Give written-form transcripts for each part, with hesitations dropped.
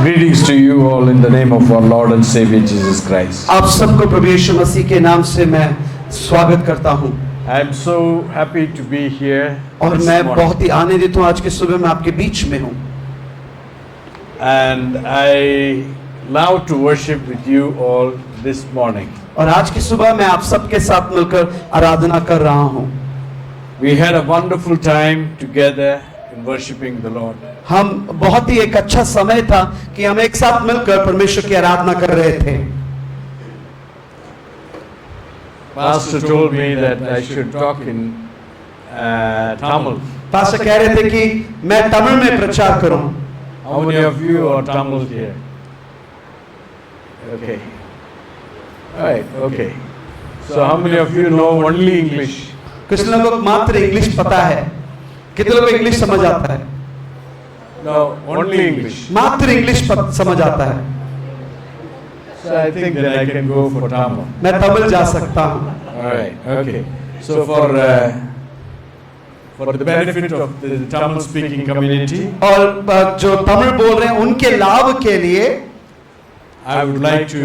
Greetings to you all in the name of our Lord and Savior Jesus Christ. आप सबको प्रभु यीशु मसीह के नाम से मैं स्वागत करता हूँ I am so happy to be here और this मैं morning. बहुत ही आनंदित हूँ आज के सुबह मैं आपके बीच में हूँ And I love to worship with you all this morning. और आज की सुबह मैं आप सबके साथ मिलकर आराधना कर रहा हूँ। We had a wonderful time together in worshiping the Lord. हम बहुत ही एक अच्छा समय था कि हम एक साथ मिलकर परमेश्वर की आराधना कर रहे थे। Pastor told me that I should talk in Tamil. Pastor कह रहे थे कि मैं तमिल में प्रचार करूं। How many of you are Tamil here? Okay. All right. Okay. So how many of you know only English? कुछ लोगों को मात्र इंग्लिश पता है, कितने लोगों को इंग्लिश समझ आता है? No, only English. मात्र इंग्लिश समझ आता है। So I think that I can go for Tamil. मैं तमिल जा सकता हूँ। All right. Okay. So for the benefit of the Tamil speaking community, और जो तमिल बोल रहे हैं उनके लाभ के लिए I would like to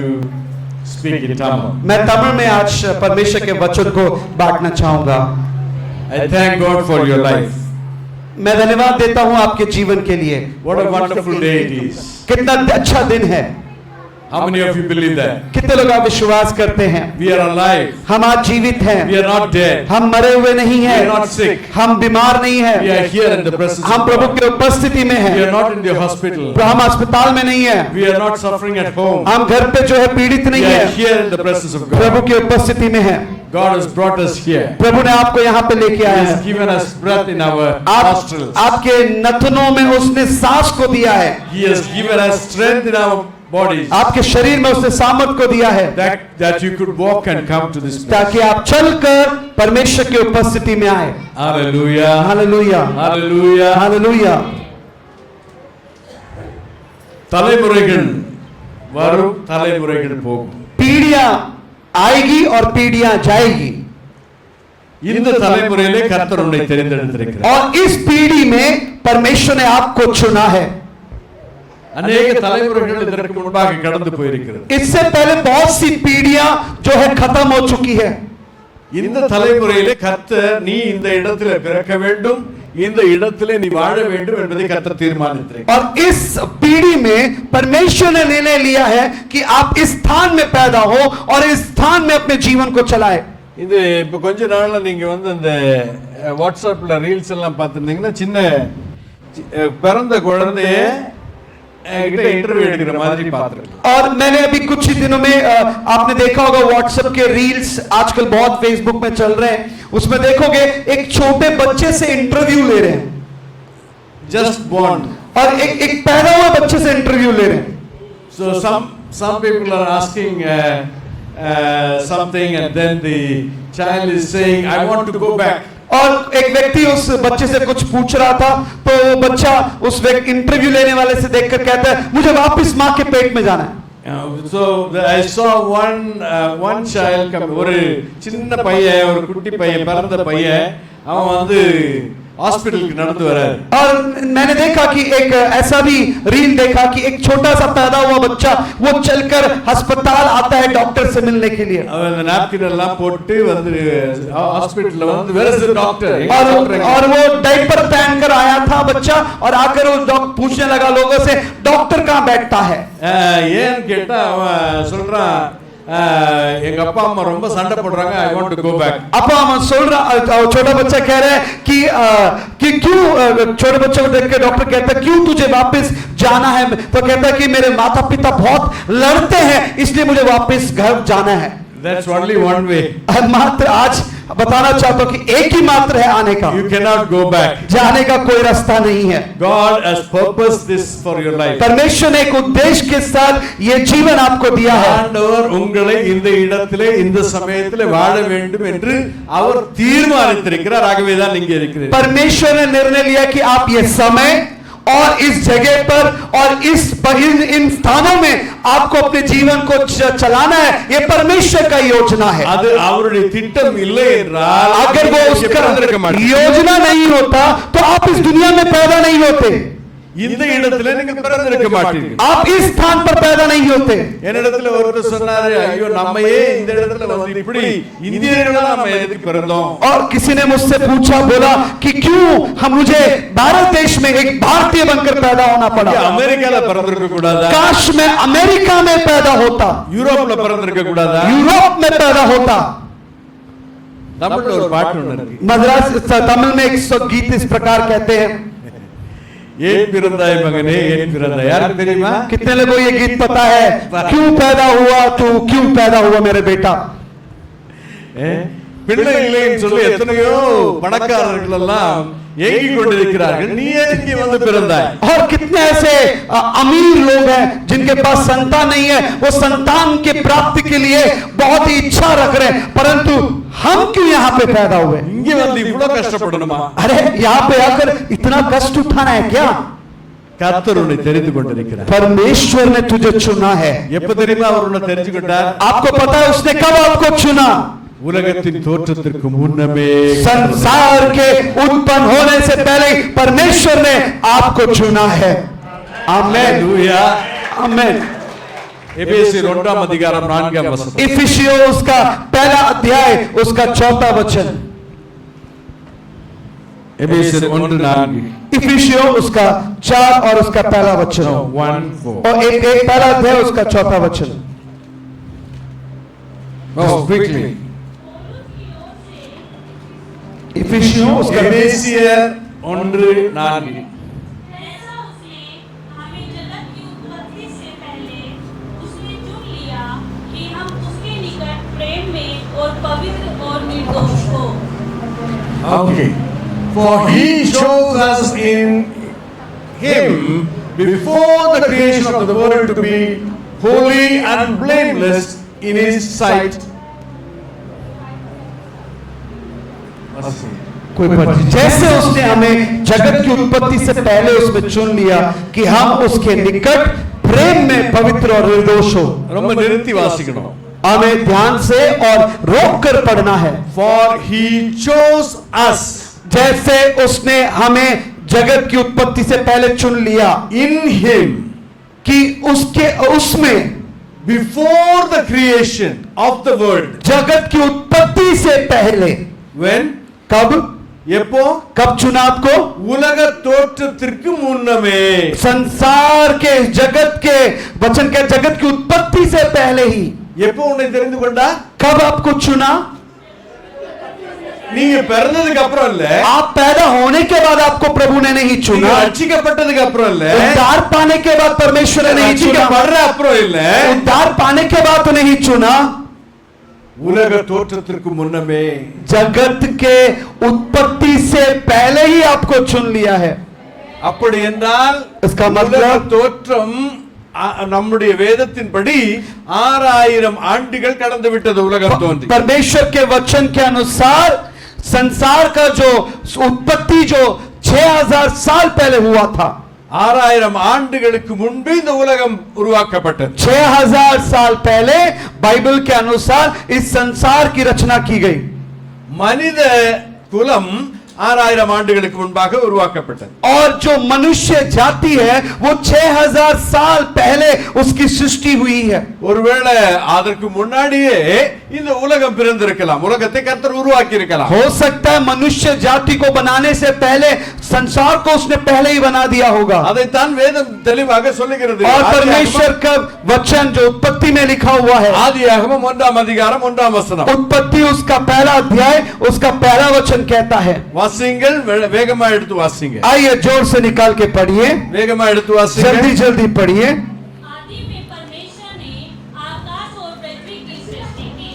speak in Tamil. मैं तमिल में आज परमेश्वर के वचन को बांटना चाहूंगा। I thank God for your life. मैं धन्यवाद देता हूँ आपके जीवन के लिए। What a wonderful day it is. कितना अच्छा दिन है। How many of you believe that? कितने लोग आप विश्वास करते हैं? We are alive. हम आज जीवित हैं। We are not dead. हम मरे हुए नहीं We हैं। are not sick. हम बीमार नहीं हैं। We are here in the presence हम of प्रभु God. की उपस्थिति में हैं। We are not in the hospital. हम अस्पताल में नहीं हैं। We are not suffering at home. हम घर पे जो है पीड़ित नहीं We are हैं। here in the presence of God. प्रभु की उपस्थिति में हैं। God has brought us here. प्रभु ने आपको यहाँ पे लेके He आया has है। given us breath in our आप nostrils. आपके नथनों में उसने सांस को दिया है। He has given us strength in our bodies. आपके शरीर में उसने सामर्थ को दिया है That you could walk and come to this place. ताकि आप चलकर परमेश्वर की उपस्थिति में आए। Hallelujah. Hallelujah Hallelujah. हालेलुया। தலைமுறைகள் வரும் தலைமுறைகள் போகும். पीढ़ियां आएगी और पीढ़ियां जाएगी இந்த தலைமுறையிலே கர்த்தர் உன்னை தெரிந்தெடுத்திருக்கிறார். और इस पीढ़ी में परमेश्वर ने आपको चुना है। अनेक தலைமுறைகள் இதற்கு முன்பாக கடந்து போயிருக்கிறது. इससे पहले बहुत सी पीढ़ियां जो है खत्म हो चुकी है। இந்த தலைமுறையிலே கர்த்தர் நீ இந்த இடத்திலே பிறக்க வேண்டும், இந்த இடத்திலே நீ வாழ வேண்டும் என்பதை கர்த்தர் தீர்மானித்திருக்கிறார். और इस पीढ़ी में परमेश्वर ने निर्णय लिया है कि आप इस स्थान में पैदा हो और इस स्थान में अपने जीवन को चलाए। இது இப்ப கொஞ்ச நாள்ல நீங்க வந்து இந்த வாட்ஸ்அப்ல ரீல்ஸ் எல்லாம் பார்த்திருந்தீங்கன்னா சின்ன பிறந்த குழந்தைய கிட்ட इंटरव्यू எடுக்கிற மாதிரி பார்த்திருக்கீங்க। और मैंने अभी कुछ ही दिनों में आपने देखा होगा व्हाट्सएप के रील्स आजकल बहुत फेसबुक में चल रहे हैं, उसमें देखोगे एक छोटे बच्चे से इंटरव्यू ले रहे हैं। जस्ट बॉर्न और एक पैदा हुए बच्चे से इंटरव्यू ले रहे हैं। So some people are asking something and then the child is saying I want to go back. और एक व्यक्ति उस बच्चे से कुछ पूछ रहा था तो वो बच्चा उस व्यक्ति इंटरव्यू लेने वाले से देखकर कहता है मुझे वापस मां के पेट में जाना है। So I saw one child come, ஒரு சின்ன பையன், ஒரு குட்டி பையன், பிறந்த பையன், அவன் வந்து हॉस्पिटल நடந்து வராரு। और मैंने देखा कि एक ऐसा भी रील देखा कि एक छोटा सा पैदा हुआ बच्चा वो चलकर अस्पताल आता है डॉक्टर से मिलने के लिए। அவன் அந்த napkin எல்லாம் போட்டு வந்து हॉस्पिटल வந்து where is the doctor? और वो डायपर पहनकर आया था बच्चा और आकर वो डॉक्टर पूछने लगा लोगों से डॉक्टर कहाँ बैठता है? ஏன் கேட்டா அவன் சொல்றான் எங்க அப்பா அம்மா ரொம்ப சண்டை போடுறாங்க, I want to go back. அப்பா அம்மா சொல்றா, छोटा बच्चा कह रहा है कि क्यों, छोटे बच्चे को देख के डॉक्टर कहता है क्यों तुझे वापस जाना है? तो कहता है कि मेरे माता पिता बहुत लड़ते हैं इसलिए मुझे वापस घर जाना है। That's only one way. मात्र आज बताना चाहता हूँ कि एक ही मात्र है आने का। You cannot go back. जाने का कोई रास्ता नहीं है। God has purposed this for your life. परमेश्वर ने एक उद्देश्य के साथ ये जीवन आपको दिया है। ஆண்டவர் உங்களை இந்த இடத்திலே இந்த சமயத்திலே வாழ வேண்டும் என்று அவர் தீர்மானித்திருக்கிறார், ஆகவே தான் நீங்க இருக்கிறீர்கள்। परमेश्वर ने निर्णय लिया कि आप ये समय और इस जगह पर और इन स्थानों में आपको अपने जीवन को चलाना है। ये परमेश्वर का योजना है। அது அவருடைய திட்டம் இல்லை என்றால் अगर वो उसका योजना नहीं होता तो आप इस दुनिया में पैदा नहीं होते। இந்த இடத்துல நீங்க பிறந்திருக்க மாட்டீர்கள். आप इस स्थान पर पैदा नहीं होते. என்னிடத்துல ஒருத்தர் சொன்னாரு, ஐயோ நம்மையே இந்த இடத்துல வந்து இப்படி இந்தியர்களா நம்ம எதுக்கு பிறந்தோம்? और किसी ने मुझसे पूछा, बोला कि क्यों मुझे भारत देश में एक भारतीय बनकर पैदा होना पड़ा? அமெரிக்கால பிறந்திருக்க கூடாதா? काश मैं अमेरिका में पैदा होता, யூரோப்ல பிறந்திருக்க கூடாதா? यूरोप में पैदा होता. தமிழ்ல ஒரு பாட்டு ஒண்ணு இருக்கு. मद्रास तमिल में एक गीत इस प्रकार कहते हैं, ஏன் பிறந்தாய் மகனே ஏன் பிறந்தாய்? யாருக்கு தெரியுமா? कितने लोगों को ये गीत पता है? क्यों पैदा हुआ तू, क्यों पैदा हुआ मेरे बेटा? பிள்ளை இல்லைன்னு சொல்லி எத்தனையோ பணக்காரர்கள் எல்லாம் ஏங்கிக் கொண்டிருக்கிறார்கள். நீ ஏன் வந்து பிறந்தாய்? और कितने ऐसे अमीर लोग हैं जिनके पास संतान नहीं है, वो संतान के प्राप्ति के लिए बहुत ही इच्छा रख रहे हैं, परंतु हम क्यों यहाँ पे पैदा हुए? இங்க வந்து இவ்வளவு கஷ்டப்படணுமா? अरे यहाँ पे आकर इतना कष्ट उठाना है क्या? கர்த்தர் உன்னை தெரிந்து கொண்டிருக்கிறார். परमेश्वर ने तुझे चुना है. எப்ப தெரியுமா அவர் உன்னை தெரிஞ்சுக்கிட்டார்? आपको पता है उसने कब आपको चुना? உலகத்தின் தோற்றத்திற்கு முன்னமே, संसार के उत्पन्न होने से पहले परमेश्वर ने आपको चुना है. आमेन, हालेलुया, आमेन. एफेसियर 1 अधिकारम 4 वचन. इफिसियों उसका पहला अध्याय उसका 4 वचन. एफेसियर 1:4. इफिसियों उसका 4 और उसका पहला वचन. 1:4. और एक पहला अध्याय उसका 4 वचन. Oh, quickly. इफिसियों उसका एफेसियर 1:4. ऐसा उसने हमें जगत की उत्पत्ति से पहले उसने चुन लिया कि हम उसके निकट प्रेम में और पवित्र और निर्दोष हो. Okay. For he chose us in him before the creation of the world to be holy and blameless in his sight. कोई जैसे उसने हमें जगत की उत्पत्ति से पहले उसमें चुन लिया कि हम उसके निकट प्रेम में पवित्र और निर्दोष हो. ரொம்ப நிறுத்தி வாசிக்கணும். हमें ध्यान से और रोक कर पढ़ना है. For he chose us जैसे उसने हमें जगत की उत्पत्ति से पहले चुन लिया in him कि उसके उसमें before the creation of the world. जगत की उत्पत्ति से पहले. When? कब? எப்போ? कब चुना आपको? உலக தோற்றத்திற்கு முன்னமே. संसार के जगत के वचन के जगत की उत्पत्ति से पहले ही. எப்போ உன்னை தெரிந்து கொண்டா? कब आपको चुना? நீங்க பிறந்ததுக்கு அப்புறம் இல்ல. आप पैदा होने के बाद आपको प्रभु ने नहीं நீங்க चुना. ரட்சிக்கப்பட்டதுக்கு அப்புறம் இல்ல. उद्धार पाने के बाद परमेश्वर ने नहीं चुना. ரட்சிக்கப்படுற அப்புறம் இல்ல. उद्धार पाने के बाद तो नहीं चुना. உலக தோற்றத்திற்கு முன்னமே. जगत के उत्पत्ति से पहले ही आपको चुन लिया है. அப்படி என்றால் इसका உலக मतलब தோற்றம் நம்முடைய வேதத்தின்படி 6000 ஆண்டுகள் கடந்து விட்டது உலகம் தோன்றி. परमेश्वर के वचन के अनुसार संसार का जो उत्पत्ति जो 6000 साल पहले हुआ था. 6000 ஆண்டுகளுக்கு முன்பு இந்த உலகம் உருவாக்கப்பட்டது. 6000 साल पहले बाइबल के अनुसार इस संसार की रचना की गई. மனித குலம் 6000 ஆண்டுகளுக்கு முன்பாக உருவாக்கப்பட்டது. और जो मनुष्य जाति है वो 6000 साल पहले उसकी सृष्टि हुई है. ஒருவேளை அதற்கு முன்னாடியே இந்த உலகம் பிறந்திருக்கலாம். உலகத்தை கர்த்தர் உருவாக்கி இருக்கலாம். हो सकता है मनुष्य जाति को बनाने से पहले संसार को उसने पहले ही बना दिया होगा. அதைத்தான் வேதம் தெளிவாக சொல்லுகிறது. और परमेश्वर का वचन जो उत्पत्ति में लिखा हुआ है, ஆதியாகமம் 1 அதிகாரம் 1 वचனம். उत्पत्ति उसका पहला अध्याय उसका पहला वचन कहता है. வாசிங்கள், வேகமா எடுத்து வாசிங்க. आइए जोर से निकाल के पढ़िए, வேகமா எடுத்து வாசிங்க. जल्दी जल्दी पढ़िए. आदि में परमेश्वर ने आकाश और पृथ्वी की सृष्टि की.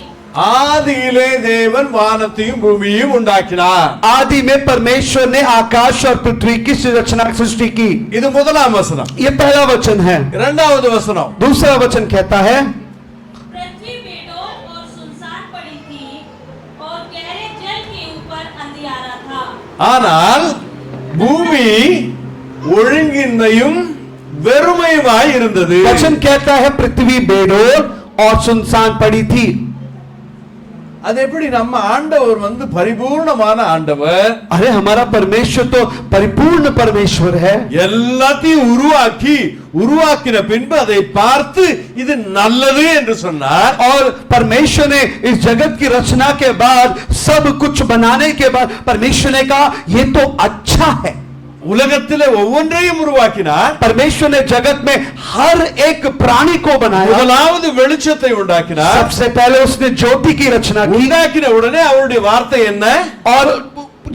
ஆதியிலே தேவன் வானத்தையும் பூமியையும் உண்டாக்கினார். आदि में परमेश्वर ने आकाश और पृथ्वी की रचना सृष्टि की. இது முதலாம் வசனம். ये पहला वचन है. இரண்டாவது வசனம். दूसरा वचन कहता है, पृथ्वी बेडौल और सुनसान पड़ी थी और गहरे जल के ऊपर अंधियारा था. ஆனால் பூமி ஒழுங்கின்மையும் வெறுமையுமாய் இருந்தது. वचन कहता है पृथ्वी बेडौल और सुनसान पड़ी थी. அது எப்படி நம்ம ஆண்டவர் வந்து பரிபூர்ணமான ஆண்டவர், अरे हमारा परमेश्वर तो परिपूर्ण परमेश्वर है। எல்லாத்தையும் உருவாக்கின பின்பு அதை பார்த்து இது நல்லது என்று சொன்னார்। और परमेश्वर ने इस जगत की रचना के बाद, सब कुछ बनाने के बाद परमेश्वर ने कहा ये तो अच्छा है। உலகத்திலே ஒவ்வொன்றையும் உருவாக்கினார்। परमेश्वर ने जगत में हर एक प्राणी को बनाया। முதலாவது வெளிச்சத்தை உண்டாக்கினார்। सबसे पहले उसने ज्योति की रचना की। உண்டாக்கின உடனே அவருடைய வார்த்தை என்ன? और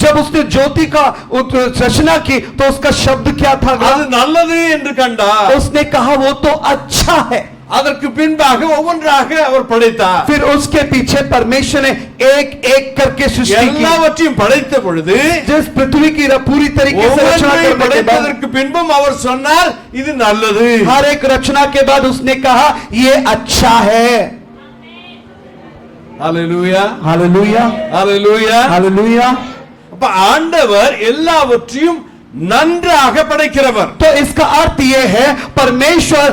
जब उसने ज्योति का रचना की तो उसका शब्द क्या था? அது நல்லது என்று கண்டார்। उसने कहा वो तो अच्छा है। அதற்கு பின்பாக ஒவ்வொன்றாக அவர் படைத்தார்। फिर उसके पीछे परमेश्वर ने एक एक करके सृष्टि की। எல்லாவற்றையும் படைத்த பொழுது जिस पृथ्वी की पूरी तरीके से रचना करने के बाद, படைத்ததற்கு பின்பும் அவர் சொன்னார் இது நல்லது। हर एक रचना के बाद उसने कहा ये अच्छा है। Hallelujah, hallelujah, hallelujah, hallelujah. அப்ப ஆண்டவர் எல்லாவற்றையும் நன்றாக படைக்கிறவர்। तो इसका अर्थ यह है परमेश्वर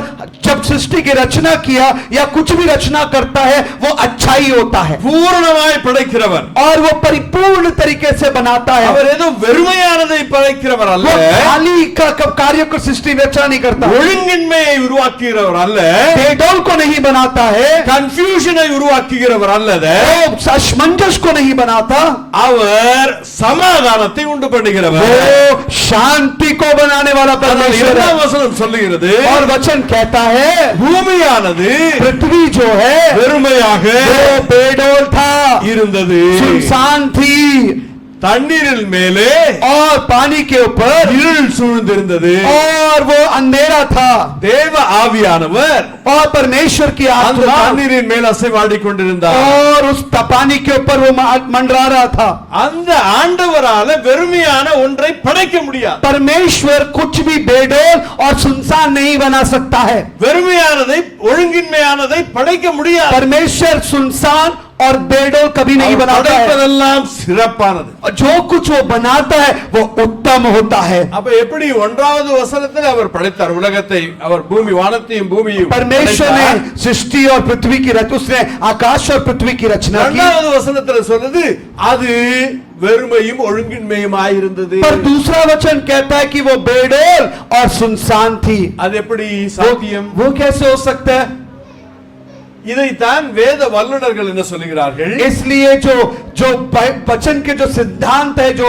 जब सृष्टि की रचना किया या कुछ भी रचना करता है वो अच्छा ही होता है। பூரணமாய் படைக்கிறவர் और वो परिपूर्ण तरीके से बनाता है। அவர் ஏதோ வெறுமையானதை படைக்கிறவர் அல்ல। वो खाली का कार्य को सृष्टि में रचना नहीं करता। ஒழுங்கின்மையை உருவாக்குகிறவர் அல்ல। बेडौल को नहीं बनाता है। கன்ஃபியூஷனை உருவாக்குகிறவர் அல்ல। वो असमंजस को नहीं बनाता। அவர் சமாதானத்தை உண்டு பண்ணுகிறவர்। वो शांति को बनाने वाला परमेश्वर है। இரண்டாம் வசனம் சொல்லுகிறது, और वचन कहता है பூமியானது पृथ्वी जो है வெறுமையாக वो बेडौल था, இருந்தது, सुनसान थी, தண்ணீரில் மேலே और पानी के ऊपर இருள் சூழ்ந்திருந்தது। और वो अंधेरा था। தேவ ஆவியானவர் और परमेश्वर की அந்த आत्मा தண்ணீரின் மேல் அசைவாடிக் கொண்டிருந்தார்। और उस पानी के ऊपर वो मंडरा रहा था। அந்த ஆண்டவரால வெறுமையான ஒன்றை படைக்க முடியாது। परमेश्वर कुछ भी बेडौल और सुनसान नहीं बना सकता है। வெறுமையானதை ஒழுங்கின்மையானதை படைக்க முடியாது। परमेश्वर सुनसान और बेडौल कभी नहीं அவர் बनाता है। படைப்பதெல்லாம் சிறப்பானது। और जो कुछ वो बनाता है वो उत्तम होता है। அப்ப எப்படி ஒன்றாவது வசனத்தில் அவர் படைத்தார் உலகத்தை, அவர் பூமி வானத்தையும் பூமியையும் परमेश्वर படைத்தார்। ने सृष्टि और पृथ्वी की रचना, उसने आकाश और पृथ्वी की रचना की। இரண்டாவது வசனத்தில் சொல்லுது அது வெறுமையும் ஒழுங்கின்மையுமாய் இருந்தது। पर दूसरा वचन कहता है कि वो बेडौल और सुनसान थी। அது எப்படி சாத்தியம்? वो कैसे हो सकता है? இதைத்தான் வேத வல்லுனர்கள் என்ன சொல்லுகிறார்கள்? इसलिए जो जो वचन के जो सिद्धांत है, जो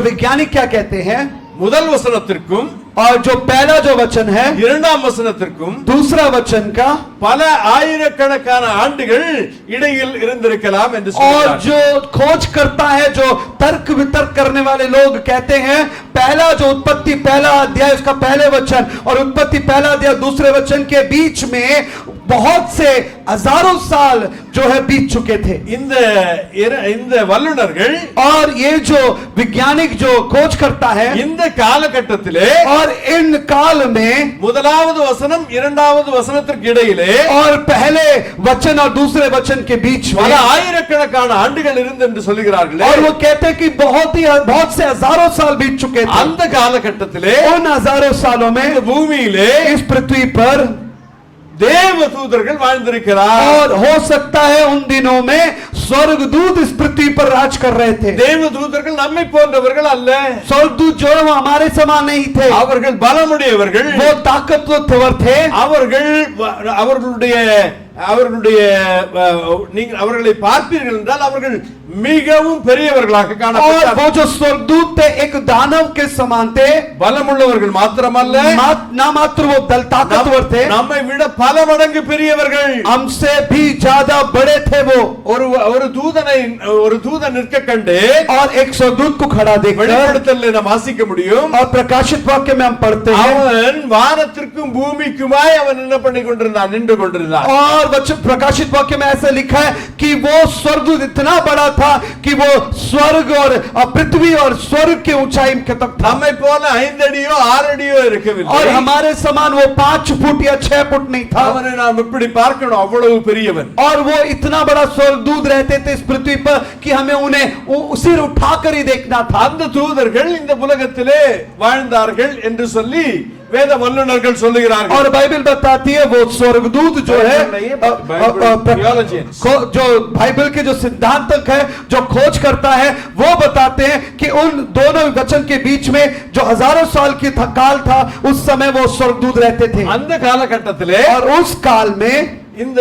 वैज्ञानिक क्या कहते हैं, முதல் வசனத்திற்கும் और जो पहला जो वचन है இரண்டாம் வசனத்திற்கும் दूसरा वचन का பல ஆயிரக்கணக்கான ஆண்டுகள் இடையில் இருந்திருக்கலாம் என்று और சொல்கிறார்கள்। जो खोज करता है, जो तर्क वितर्क करने वाले लोग कहते हैं पहला जो उत्पत्ति पहला अध्याय उसका पहले वचन और उत्पत्ति पहला अध्याय दूसरे वचन के बीच में बहुत से हजारों साल जो है बीत चुके थे। இந்த வல்லுனர்கள் और ये जो वैज्ञानिक जो खोज करता है இந்த காலகட்டத்திலே और इन काल में முதலாவது வசனம் இரண்டாவது வசனத்திற்கு இடையிலே और पहले वचन और दूसरे वचन के बीच பல में ஆயிரக்கணக்கான ஆண்டுகள் இருந்து என்று சொல்கிறார்கள்। और वो कहते हैं कि बहुत से हजारों साल बीत चुके थे। அந்த காலகட்டத்திலே उन हजारों सालों में இந்த பூமியிலே इस पृथ्वी पर தேவ தூதர்கள் வாழ்ந்திருக்கிறார்। और हो सकता है उन दिनों में स्वर्गदूत इस पृथ्वी पर राज कर रहे थे। தேவ தூதர்கள் நம்மை போன்றவர்கள் அல்ல। स्वर्गदूत जो है वो हमारे समान नहीं थे। அவர்கள் பலமுடையவர்கள், वो ताकतवर थे। நீங்கள் அவர்களை பார்ப்பீர்கள் என்றால் அவர்கள் மிகவும் பெரியவர்களாக और காணப்பட்டார்கள்। वो जो स्वर्गदूत थे एक दानव के समान थे। பலமுள்ளவர்கள் மாத்திரமல்ல, ना मात्र वो दल ताकतवर थे, நம்மை விட பல மடங்கு பெரியவர்கள்। हमसे भी ज्यादा बड़े थे वो। ஒரு தூதன் நிற்க கண்டு और एक स्वर्गदूत को खड़ा देखकर வெளிப்படுத்தலை நாம் வாசிக்க முடியும்। और प्रकाशित वाक्य में हम पढ़ते हैं அவன் வானத்திற்கும் பூமிக்குமாய் அவன் என்ன பண்ணி கொண்டிருந்தான், நின்று கொண்டிருந்தான்। और वचन प्रकाशित वाक्य में ऐसा लिखा है कि वो स्वर्गदूत इतना बड़ा था कि वो स्वर्ग और पृथ्वी और स्वर्ग के ऊंचाई तक था। நம்மை போல 5 அடியோ 6 அடியோ இருக்கவில்லை। और हमारे समान वो 5 फुट या 6 फुट नहीं था। அவனை நாம் இப்படி பார்க்கணும், அவ்வளவு பெரியவன்। और वो इतना बड़ा स्वर्गदूत रहते थे इस पृथ्वी पर कि हमें उन्हें सिर उठाकर ही देखना था। அந்த தூதர்கள் இந்த உலகத்திலே வாழ்ந்தார்கள் என்று சொல்லி வேத வல்லுநர்கள் சொல்லுகிறார்கள். और बाइबल बताती है वो स्वर्गदूत जो है theologians. जो बाइबल के जो सिद्धांतक है, जो खोज करता है, वो बताते हैं कि उन दोनों वचन के बीच में जो हजारों साल की काल था, उस समय वो स्वर्गदूत रहते थे. அந்த காலகட்டத்திலே और उस काल में இந்த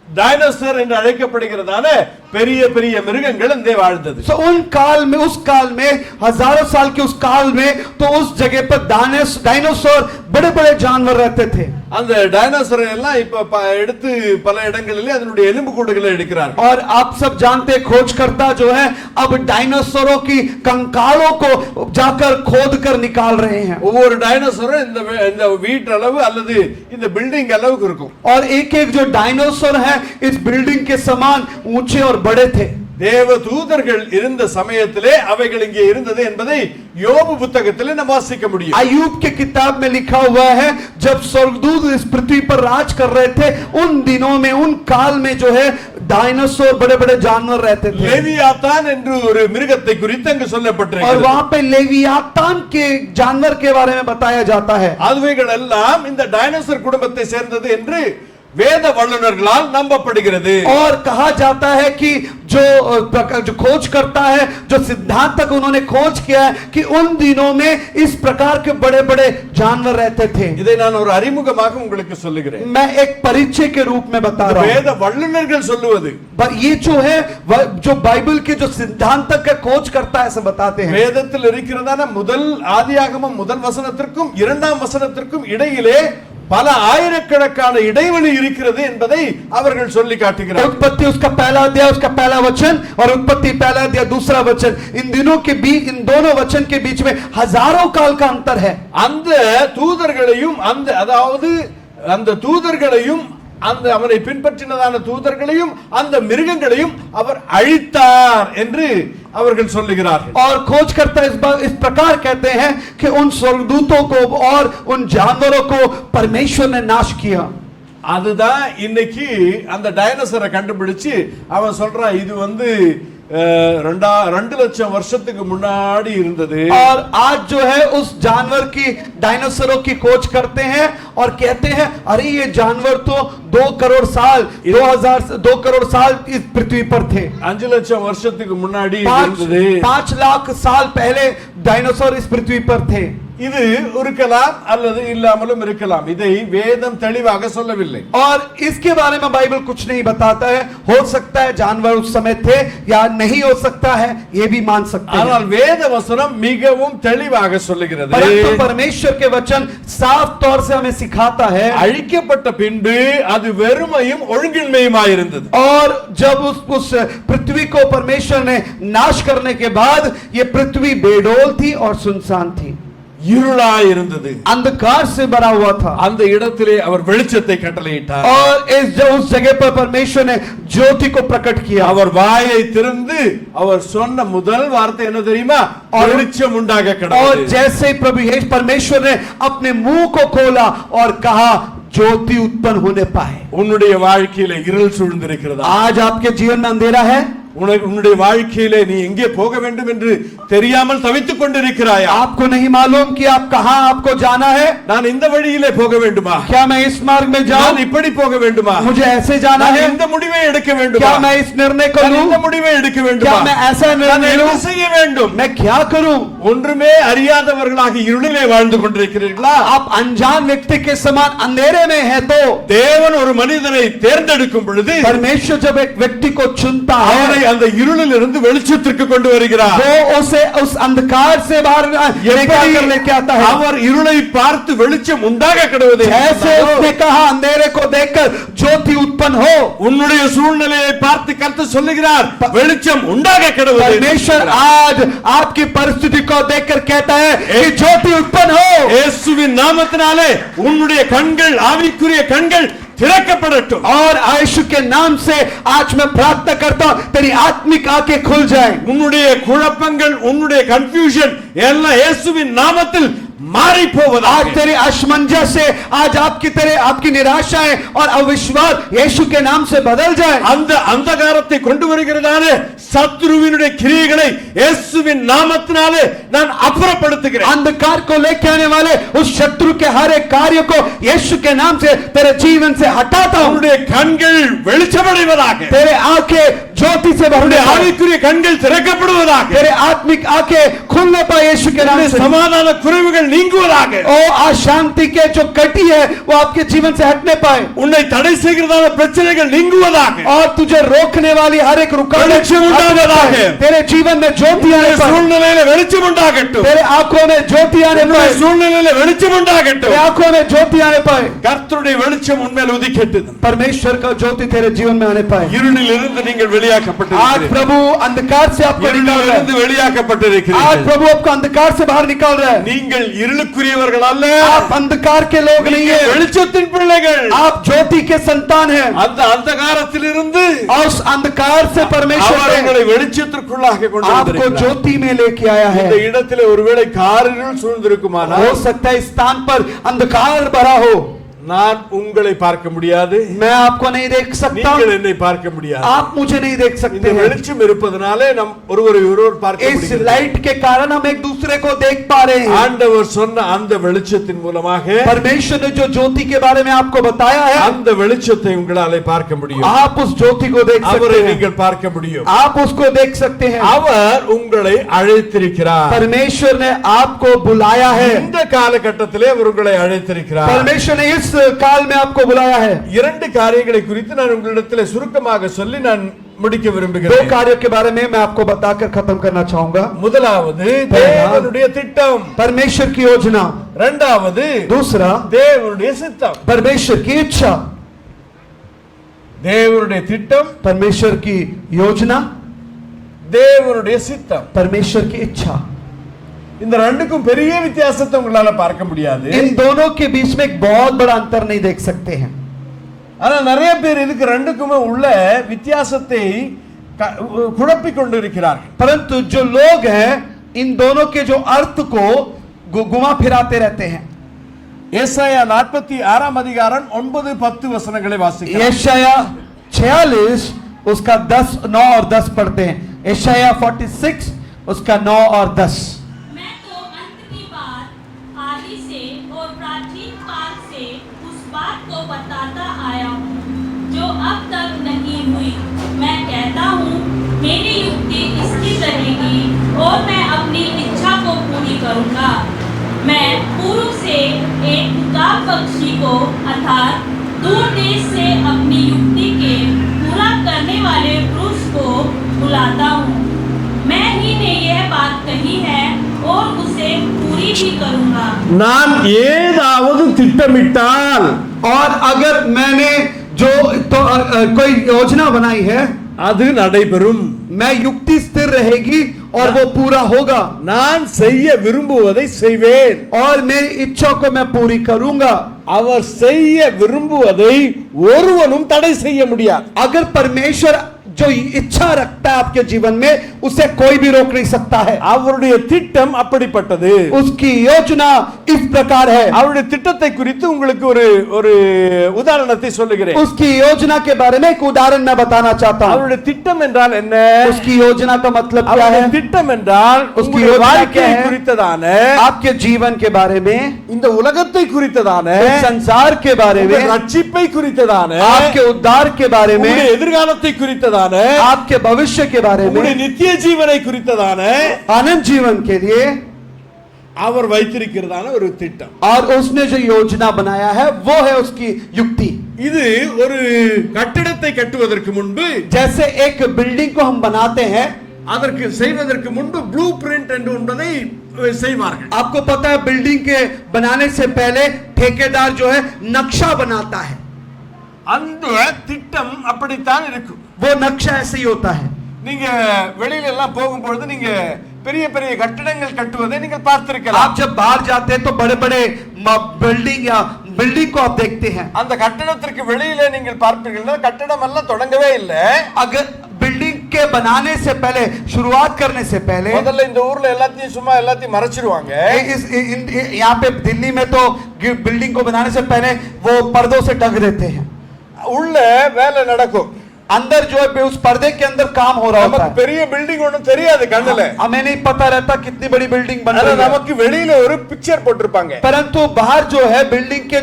டைனோசர் என்று அழைக்கப்படுகிறதான பெரிய பெரிய மிருகங்கள் அங்கே வாழ்ந்தது. तो उन काल में, उस काल में, हजारों साल के उस काल में, तो उस जगह पर डायनासोर बड़े बड़े जानवर रहते थे. அந்த டைனோசர் எல்லாம் இப்ப எடுத்து பல இடங்களிலே அதனுடைய எலும்புக்கூடுகளை எடுக்கிறார்கள். और आप सब जानते हैं, खोजकर्ता जो है अब डायनासोरों की कंकालों को जाकर खोद कर निकाल रहे हैं. ஒவ்வொரு டைனோசரும் இந்த வீட்டு அளவு அல்லது இந்த பில்டிங் அளவுக்கு இருக்கும். और एक एक जो डायनासोर है इस बिल्डिंग के समान ऊंचे और बड़े थे. தேவ தூதர்கள் இருந்த சமயத்திலே அவைகள் இங்கே இருந்தது என்பதை யோபு புத்தகத்திலே நாம் வாசிக்க முடியும். अय्यूब के किताब में लिखा हुआ है, जब स्वर्गदूत इस पृथ्वी पर राज कर रहे थे, उन दिनों में, उन काल में जो है डायनासोर बड़े बड़े जानवर रहते थे. लेवियातान என்று ஒரு மிருகத்தை குறித்து அங்கு சொல்லப்பட்டிருக்கிறது. और वहां पे लेवियातान के जानवर के बारे में बताया जाता है. அதுவைகள் எல்லாம் இந்த டைனோசர் குடும்பத்தை சேர்ந்தது என்று வேத வல்லுநர்களால் நம்பப்படுகிறது. और कहा जाता है कि जो खोज करता है, जो सिद्धांतक उन्होंने खोज किया है कि उन दिनों में इस प्रकार के बड़े बड़े जानवर रहते थे. இதை நான் ஒரு அறிமுகமாக உங்களுக்கு சொல்லுகிறேன். मैं एक परिचय के रूप में बता रहा हूं. வேத வல்லுநர்கள் சொல்லுவது, ये जो है, जो बाइबल के जो सिद्धांतक का खोज करता है, ऐसा बताते हैं. வேதத்தில் இருக்கிறதான முதல் ஆதியாகமம் முதல் வசனத்திற்கும் இரண்டாம் வசனத்திற்கும் இடையிலே பல ஆயிரக்கணக்கான இடைவெளி இருக்கிறது என்பதை அவர்கள் சொல்லி காட்டுகிறார்கள். उत्पत्ति उसका पहला अध्याय, उसका पहला वचन, और उत्पत्ति पहला अध्याय दूसरा वचन, इन दिनों के बीच, इन दोनों वचन के बीच में हजारों काल का अंतर है. அந்த தூதர்களையும் அந்த தூதர்களையும் அந்த அவனை பின்பற்றினதான தூதர்களையும் அந்த மிருகங்களையும் அவர் அழித்தார் என்று அவர்கள் சொல்லுகிறார்கள். और खोजकर्ता इस प्रकार कहते हैं कि उन स्वर्गदूतों को और उन जानवरों को परमेश्वर ने नाश किया. அதுதான் இன்னைக்கு அந்த டைனோசரை கண்டுபிடிச்சு அவன் சொல்றான், இது 2 லட்சம் வருஷத்துக்கு முன்னாடி இருந்தது. और आज जो है उस जानवर की, डायनासोरों की खोज करते हैं और कहते हैं, अरे ये जानवर तो 2 करोड़ साल 2 इस पृथ्वी पर थे. 5 லட்சம் வருஷத்துக்கு முன்னாடி இருந்தது. 5 लाख साल पहले डायनासोर इस पृथ्वी पर थे. இது இருக்கலாம் அல்லது இல்லாமலும் இருக்கலாம். இதை வேதம் தெளிவாக சொல்லவில்லை. और इसके बारे में बाइबल कुछ नहीं बताता है. हो सकता है जानवर उस समय थे या नहीं हो सकता है, ये भी मान सकते हैं. ஆனால் வேத வசனம் மிகவும் தெளிவாக சொல்லுகிறது. परंतु परमेश्वर के वचन साफ तौर से हमें सिखाता है. அழிக்கப்பட்ட பின்பு அது வெறுமையும் ஒழுங்கின்மையுமாய் இருந்தது. और जब उस पृथ्वी को परमेश्वर ने नाश करने के बाद ये पृथ्वी बेडोल थी और सुनसान थी, இருளாய் இருந்தது, अंधकार से भरा हुआ था. அந்த இடத்திலே அவர் வெளிச்சத்தை கட்டளையிட்டார். और उस जगह पर परमेश्वर ने ज्योति को प्रकट किया. அவர் வாயை திறந்து அவர் சொன்ன முதல் வார்த்தை என்ன தெரியுமா? வெளிச்சம் உண்டாக கடவுளே. और जैसे ही प्रभु यीशु परमेश्वर ने अपने मुंह को खोला और कहा, ज्योति उत्पन्न होने पाए. உன்னுடைய வாழ்க்கையில இருள் சூழ்ந்திருக்கிறதா? आज आपके जीवन में अंधेरा है. உன்னுடைய வாழ்க்கையிலே நீ எங்கே போக வேண்டும் என்று தெரியாமல் தவித்துக் கொண்டிருக்கிறாயா? आपको नहीं मालूम कि आप कहां आपको जाना है. நான் இந்த வழியிலே போக வேண்டுமா? क्या मैं इस मार्ग में जाऊं? நான் இப்படி போக வேண்டுமா? मुझे ऐसे जाना है. இந்த முடிவை எடுக்க வேண்டுமா? क्या मैं इस निर्णय को लूं? இந்த முடிவை எடுக்க வேண்டுமா? क्या मैं ऐसा निर्णय लूं? என்ன செய்ய வேண்டும்? मैं क्या करूं? ஒன்றுமே அறியாதவர்களாக இருளிலே வாழ்ந்து கொண்டிருக்கிறீர்களா? आप अनजान व्यक्ति के समान अंधेरे में है तो தேவன் ஒரு மனிதனை தேர்ந்தெடுக்கும் பொழுது परमेश्वर जब एक व्यक्ति को चुनता அவனை है, அந்த இருளில் இருந்து வெளிச்சத்திற்கு கொண்டு வருகிறார். वो उसे उस अंधकार से बाहर निकाल कर लेके आता है. அவர் இருளை பார்த்து வெளிச்சம் உண்டாக கடவுளே. ऐसे उसने कहा, अंधेरे को देखकर ज्योति उत्पन्न हो. உன்னுடைய சூழ்நிலையை பார்த்து கர்த்தர் சொல்லுகிறார், வெளிச்சம் உண்டாக கடவுளே. परमेश्वर आज आपकी परिस्थिति को देखकर कहता है कि ज्योति उत्पन्न हो. இயேசுவின் நாமத்தினாலே உன்னுடைய கண்கள், ஆவிக்குரிய கண்கள் திறக்கப்படட்டும். और यीशु के नाम से आज मैं प्रार्थना करता हूं, तेरी आत्मिक आंखें खुल जाएं. உன்னுடைய குழப்பங்கள், உன்னுடைய கன்ஃபியூஷன் எல்லாம் இயேசுவின் நாமத்தில் मारी पोवदा. आज तेरे असमंजस से, आज आपकी निराशाएं और अविश्वास यीशु के नाम से बदल जाए. அந்த அந்தகாரத்தை கொண்டு வருகிறதான சத்துருவினுடைய கிரியைகளை இயேசுவின் நாமத்தினாலே நான் அப்புறப்படுத்துகிறேன். अंधकार को लेके आने वाले उस शत्रु के हर एक कार्य को यीशु के नाम से तेरे जीवन से हटाता हूं. உன்னுடைய கண்கள் வெளிச்சமடைவதாக. तेरे आंखें ज्योति से भरने உன்னுடைய पाए. ஆவிக்குரிய கண்கள் திறக்கப்படுவதாக. तेरे आत्मिक आंखें खुलने पाए यीशु के नाम உன்னுடைய से. சமாதான குறைவுகள் நீங்குவதாக. ओ अशांति के जो कटी है वो आपके जीवन से हटने पाए உன்னை தடை செய்கிறதான பிரச்சனைகள் நீங்குவதாக. और तुझे रोकने वाली हर एक रुकावट வெளிச்சம் உண்டாவதாக. तेरे जीवन में ज्योति आने पाए. சூழ்நிலையில வெளிச்சம் உண்டாகட்டும். तेरे आंखों में ज्योति आने पाए. சூழ்நிலையில வெளிச்சம் உண்டாகட்டும். तेरे आंखों में ज्योति आने पाए. கர்த்தருடைய வெளிச்சம் உன்மேல் உதிக்கட்டும். परमेश्वर का ज्योति तेरे जीवन में आने पाए. இருளில் இருந்து நீங்கள் आज வெளியாக்கப்பட்டிருக்கிறீர்கள். प्रभु अंधकार से आपको निकाल இருளில் रहा இருந்து है. आज வெளியாக்கப்பட்டிருக்கிறீர்கள். प्रभु आपको अंधकार से बाहर निकाल रहा है. நீங்கள் இருளுக்குரியவர்கள் அல்ல. आप अंधकार के लोग नहीं நீங்கள் है. வெளிச்சத்தின் பிள்ளைகள். आप ज्योति के संतान हैं. அந்த அந்தகாரத்திலிருந்து और उस अंधकार से परमेश्वर அவர் ने உங்களை வெளிச்சத்திற்குள்ளாக கொண்டு आपको வந்திருக்கிறார். ज्योति में लेके आया है. இந்த இடத்திலே ஒருவேளை காரிருள் சூழ்ந்திருக்குமானால் हो सकता है इस स्थान पर अंधकार भरा हो. நான் உங்களை பார்க்க முடியாது. मैं आपको नहीं देख सकता. நீங்கள் என்னை பார்க்க முடியாது. आप मुझे नहीं देख இந்த सकते हैं. வெளிச்சம் இருப்பதனாலே நாம் ஒருவரை ஒருவர் பார்க்க इस முடிகிறது. लाइट के कारण हम एक दूसरे को देख पा रहे हैं. ஆண்டவர் சொன்ன அந்த வெளிச்சத்தின் மூலமாக परमेश्वर ने जो ज्योति के बारे में आपको बताया है அந்த வெளிச்சத்தை உங்களாலே பார்க்க முடியும். आप उस ज्योति को देख அவரை सकते हैं. நீங்கள் பார்க்க முடியும். आप उसको देख सकते हैं. அவர் உங்களை அழைத்திருக்கிறார். परमेश्वर ने आपको बुलाया है. இந்த காலகட்டத்திலே அவர் உங்களை அழைத்திருக்கிறார். परमेश्वर ने इस काल में आपको बुलाया है. இரண்டு காரியங்களை குறித்து நான் உங்களிடத்திலே சுருக்கமாக சொல்லி நான் முடிக்க दो விரும்புகிறேன். कार्यों के बारे में मैं आपको बताकर खत्म करना चाहूंगा. முதலாவது தேவனுடைய திட்டம். परमेश्वर की योजना. இரண்டாவது दूसरा தேவனுடைய சித்தம். परमेश्वर की इच्छा. தேவனுடைய திட்டம், परमेश्वर की योजना, தேவனுடைய சித்தம். परमेश्वर की इच्छा. இந்த ரெண்டுக்கும் பெரிய வித்தியாசத்தை உங்களால பார்க்க முடியாது. इन दोनों के बीच में एक बहुत बड़ा अंतर नहीं देख सकते हैं. ஆனா நிறைய பேர் இதுக்கு ரெண்டுக்குமே உள்ள வித்தியாசத்தை குழப்பிக் கொண்டிருக்கிறார்கள். परंतु जो लोग हैं इन दोनों के जो अर्थ को घुमा फिराते रहते हैं. ஏசாயா 46 அதிகாரம் 9-10 வசனங்களை வாசிக்கலாம். यशाया 46 उसका 10, 9 और 10 पढ़ते हैं. यशाया 46 उसका 9 और 10. मैं तो अंत की बात आदि से और प्राचीन काल से उस बात को बताता आया हूँ जो अब तक नहीं हुई. मैं कहता हूँ मेरी युक्ति स्थिर रहेगी और मैं अपनी इच्छा को पूरी करूँगा. मैं पूर्व से एक उतार पक्षी को अर्थात दूर देश से अपनी युक्ति के पूरा करने वाले पुरुष को बुलाता हूँ. मैं ही ने यह बात कही है और उसे पूरी भी करूँगा. நான் ஏதாவது திட்டமிட்டால் और अगर मैंने जो तो कोई योजना बनाई है அது நடைபெறும். मैं युक्ति स्थिर रहेगी और वो पूरा होगा. நான் செய்ய விரும்புவதை செய்வேன். और मेरी इच्छा को मैं पूरी करूंगा. அவர் செய்ய விரும்புவதை ஒருவனும் தடை செய்ய முடியாது. अगर परमेश्वर जो इच्छा रखता है आपके जीवन में उसे कोई भी रोक नहीं सकता है. அவருடைய திட்டம் அப்படிப்பட்டது. उसकी योजना इस प्रकार है. அவருடைய திட்டத்தை குறித்து உங்களுக்கு ஒரு உதாரணத்தை சொல்லுகிறேன். उसकी योजना के बारे में एक उदाहरण मैं बताना चाहता हूँ. அவருடைய திட்டம் என்றால் என்ன? उसकी योजना का मतलब क्या அவருடைய है? திட்டம் என்றால் उसकी உங்களுடைய योजना क्या வாழ்க்கையை है? குறித்ததான, आपके जीवन के बारे में, இந்த உலகத்தை குறித்ததான, इस संसार के बारे உங்கள் में, ரட்சிப்பை குறித்ததான, आपके उद्धार के बारे में, உங்களுடைய எதிர்காலத்தை குறித்ததான, आपके भविष्य के बारे உங்களுடைய में, நித்திய ஜீவனை குறித்ததான अनंत जीवन के लिए அவர் வைத்திருக்கிறதான ஒரு திட்டம். और उसने जो योजना बनाया है वो है उसकी युक्ति. இது ஒரு கட்டிடத்தை கட்டுவதற்கு முன்பு, जैसे एक बिल्डिंग को हम बनाते हैं, அதற்கு செய்வதற்கு முன்பு ப்ளூ பிரிண்ட் என்று ஒன்றை செய்வார்கள். आपको पता है बिल्डिंग के बनाने से पहले ठेकेदार जो है नक्शा बनाता है. அந்த திட்டம் அப்படித்தான் இருக்கும். वो नक्शा ऐसे ही होता है. நீங்க வெளியில எல்லாம் போகும்போது நீங்க பெரிய பெரிய கட்டிடங்கள் கட்டுவதை நீங்கள் பார்த்திருக்கலாம். आप जब बाहर जाते हैं तो बड़े बड़े बिल्डिंग को आप देखते हैं. அந்த கட்டடத்திற்கு வெளியில நீங்கள் பார்ப்பீர்கள், கட்டடம் எல்லாம் தொடங்கவே இல்லை. अगर बिल्डिंग के बनाने से पहले, शुरुआत करने से पहले, முதல்ல இந்த ஊர்ல எல்லாத்தையும் சும்மா எல்லாத்தையும் மறைச்சிருவாங்க. यहाँ पे दिल्ली में तो बिल्डिंग को बनाने से पहले वो पर्दों से ढक देते हैं. உள்ள வேலை நடக்கும். अंदर जो है उस पर्दे के अंदर काम हो रहा होता நமக்கு है। பெரிய பில்டிங் ஒண்ணும் தெரியாது கண்ணுல, हमें नहीं पता रहता कितनी बड़ी बिल्डिंग बन ஆனா रही है, நமக்கு வெளியில ஒரு பிக்சர் போட்டிருப்பாங்க। परंतु बाहर जो है बिल्डिंग के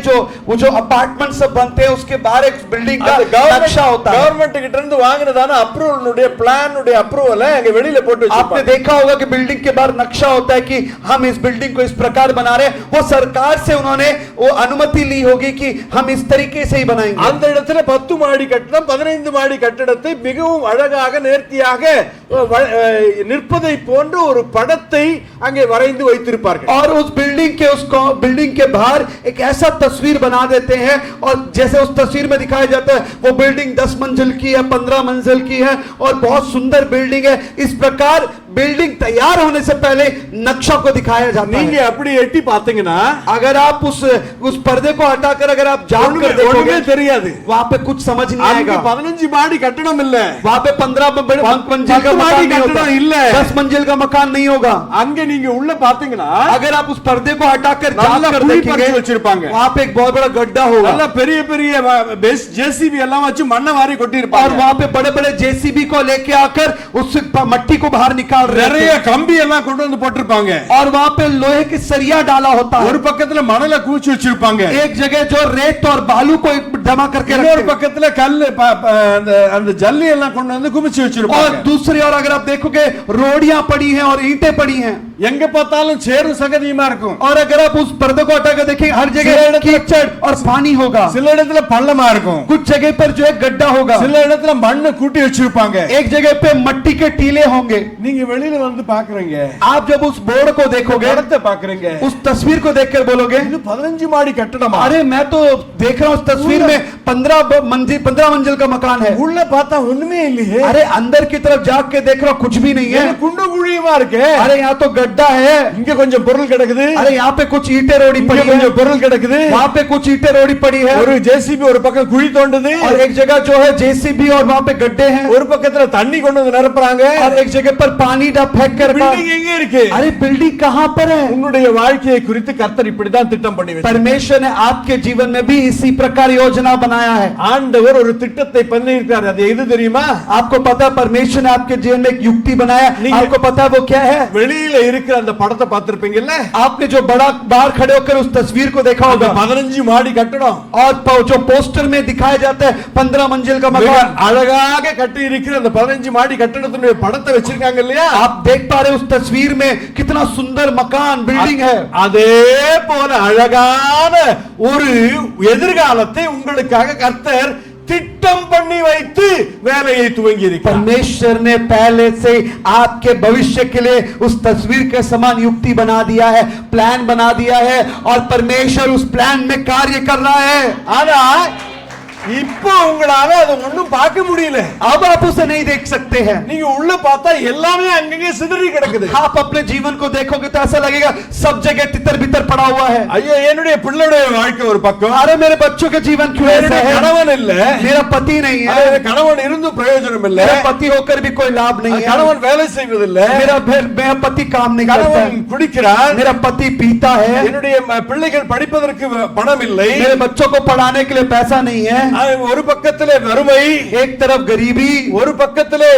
वो जो अपार्टमेंट सब बनते हैं उसके बाहर एक बिल्डिंग का அந்த नक्शा होता है। கவர்மெண்ட் கிட்ட இருந்து வாங்குனதான அப்ரூவலுடைய பிளானுடைய அப்ரூவலை அங்க வெளியில போட்டு आपने வச்சிருப்பாங்க। देखा होगा कि बिल्डिंग के बाहर नक्शा होता है कि हम इस बिल्डिंग को इस प्रकार बना रहे हैं, वो सरकार से उन्होंने वो अनुमति ली होगी कि हम इस तरीके से ही बनाएंगे। அந்த இடத்துல 10 மாடி கட்டடம் 15 மாடி கட்டடத்தை மிகவும் அழகாக நேர்த்தியாக நிற்பதை போன்ற ஒரு படத்தை அங்கே வரைந்து வைத்திருப்பார்கள்। और उस बिल्डिंग के बाहर एक ऐसा तस्वीर बना देते हैं, और जैसे उस तस्वीर में दिखाया जाता है वो बिल्डिंग 10 मंजिल की है, 15 मंजिल की है और बहुत सुंदर बिल्डिंग है। इस प्रकार बिल्डिंग तैयार होने से पहले नक्शा को दिखाया जाता நீங்க है। அப்படி எட்டி பாத்தீங்கன்னா अगर आप उस पर्दे को हटाकर अगर आप जाकर ஒண்ணுமே देखोगे தெரியாது। वहां पे कुछ समझ नहीं அங்க आएगा। 15 மாடி கட்டடம் இல்ல, वहां पे 15 मंजिल का 10 मकान नहीं होता, कटड़ा இல்ல। 10 मंजिल का मकान नहीं होगा। அங்க நீங்க உள்ள பாத்தீங்கன்னா अगर आप उस पर्दे को हटाकर நல்லா जाकर குழி देखेंगे பறிச்சு வச்சிருப்பாங்க। वहां पे एक बहुत बड़ा गड्ढा होगा, நல்ல பெரிய பெரிய ஜேசிபி எல்லாம் வச்சு மண்ணை வாரி கொட்டி और இருப்பாங்க। वहां पे बड़े बड़े जेसीबी को लेके आकर उस मट्टी को बाहर निकाल रहे நிறைய थे, கம்பி எல்லாம் கொண்டு வந்து போட்டிருப்பாங்க। और वहां पे लोहे की सरिया डाला होता है। ஒரு பக்கத்துல மணலை குவிச்சு வச்சிருப்பாங்க, एक जगह जो रेत और बालू को जमा करके இன்னொரு रखते हैं। பக்கத்துல கல்லு அந்த ஜல்லி எல்லாம் கொண்டு வந்து குமிச்சு और வச்சிருப்பாங்க। दूसरी ओर अगर आप देखोगे रोडियां पड़ी हैं और ईंटें पड़ी हैं, எங்க பார்த்தாலும் சேரும் சகதியுமா இருக்கும்। और अगर आप उस पर्दे को हटाकर देखेंगे हर जगह कीचड़ और पानी होगा, சில இடத்துல பள்ளமா இருக்கும், कुछ जगह पर जो है गड्ढा होगा, சில இடத்துல மண்ணை கூட்டி வச்சிருப்பாங்க। एक जगह पे मट्टी के टीले होंगे। நீங்க வெளியில வந்து பாக்குறீங்க, आप जब उस बोर्ड को देखोगे, படத்தை பாக்குறீங்க, उस तस्वीर को देखकर बोलोगे இது 15 மாடி கட்டடமா? अरे मैं तो देख रहा हूँ उस तस्वीर में 15 मंजिल का मकान है। உள்ள பார்த்தா ஒண்ணுமே இல்லையே, अरे अंदर की तरफ जाके देख रहा हूँ कुछ भी नहीं है। குண்டு குழியுமா இருக்கு। अरे यहाँ तो गड्ढा है, இங்க கொஞ்சம் பொருள் கிடக்குது, अरे यहाँ पे कुछ ईंटें रोड़ी இங்க पड़ी है, கொஞ்சம் பொருள் கிடக்குது। वहाँ पे कुछ ईंटें रोड़ी पड़ी है, ஒரு ஜேசிபி ஒரு பக்கம் குழி தோண்டுது, और एक जगह जो है जेसीबी और वहाँ पे गड्ढे हैं, ஒரு பக்கத்துல தண்ணி கொண்டு வந்து நிரப்புறாங்க। और एक जगह पर पानी फेंक कर பில்டிங் எங்க இருக்கு? अरे बिल्डिंग कहाँ पर है? உன்னுடைய வாழ்க்கையை குறித்து கர்த்தர் இப்படிதான் திட்டம் பண்ணி வச்சிருக்கார்। परमेश्वर ने आपके जीवन में भी इसी प्रकार योजना बनाया है। ஆண்டவர் ஒரு திட்டத்தை பண்ணியிருக்கார், அது எது தெரியுமா? आपको पता है परमेश्वर ने आपके जीवन में एक युक्ति बनाया, आपको पता है वो क्या है? வெளியில இருக்கிற அந்த படத்தை பார்த்திருப்பீங்கல்ல, आपने जो बड़ा बाहर खड़े होकर उस तस्वीर को देखा அந்த होगा, 15 மாடி கட்டடம் और जो पोस्टर में दिखाया जाता है 15 मंजिल का மிக मकान, அழகாக கட்டி இருக்கிற அந்த 15 மாடி கட்டடத்தினுடைய படத்தை வச்சிருக்காங்க இல்லையா? आप देख पा रहे हैं उस तस्वीर में कितना सुंदर मकान बिल्डिंग है। அதே போல அழகான ஒரு எதிர்காலத்தை உங்களுக்காக கர்த்தர் திட்டம் பண்ணி வைத்து வேலையை துவங்கி இருக்கிறார்। परमेश्वर ने पहले से आपके भविष्य के लिए उस तस्वीर के समान युक्ति बना दिया है, प्लान बना दिया है, और परमेश्वर उस प्लान में कार्य कर रहा है। ஆனா இப்போ உங்களால அது ஒண்ணும் பார்க்க முடியல। अब आप उसे नहीं देख सकते हैं। நீங்க உள்ள பார்த்தா எல்லாமே அங்கங்கே சிதறி கிடக்குது। आप अपने जीवन को देखोगे तो ऐसा लगेगा सब जगह तितर बितर पड़ा हुआ है। ஐயோ என்னுடைய பிள்ளையுடைய வாழ்க்கை ஒரு பக்கம், अरे मेरे बच्चों के जीवन क्यों ऐसा என்னுடைய है? கணவன் இல்ல, मेरा पति नहीं है, அதாவது கணவன் இருந்தும் பிரயோஜனம் இல்ல, मेरा पति होकर भी कोई लाभ नहीं है, கணவன் வேலை செய்வதில்ல, मेरा पति काम नहीं करता கணவன் है, குடிக்கிறான், मेरा पति पीता है, என்னுடைய பிள்ளைகள் படிப்பதற்கு பணம் இல்லை, मेरे बच्चों को पढ़ाने के लिए पैसा नहीं है, ஒரு பக்கத்திலே வறுமை, एक तरफ गरीबी, ஒரு பக்கத்திலே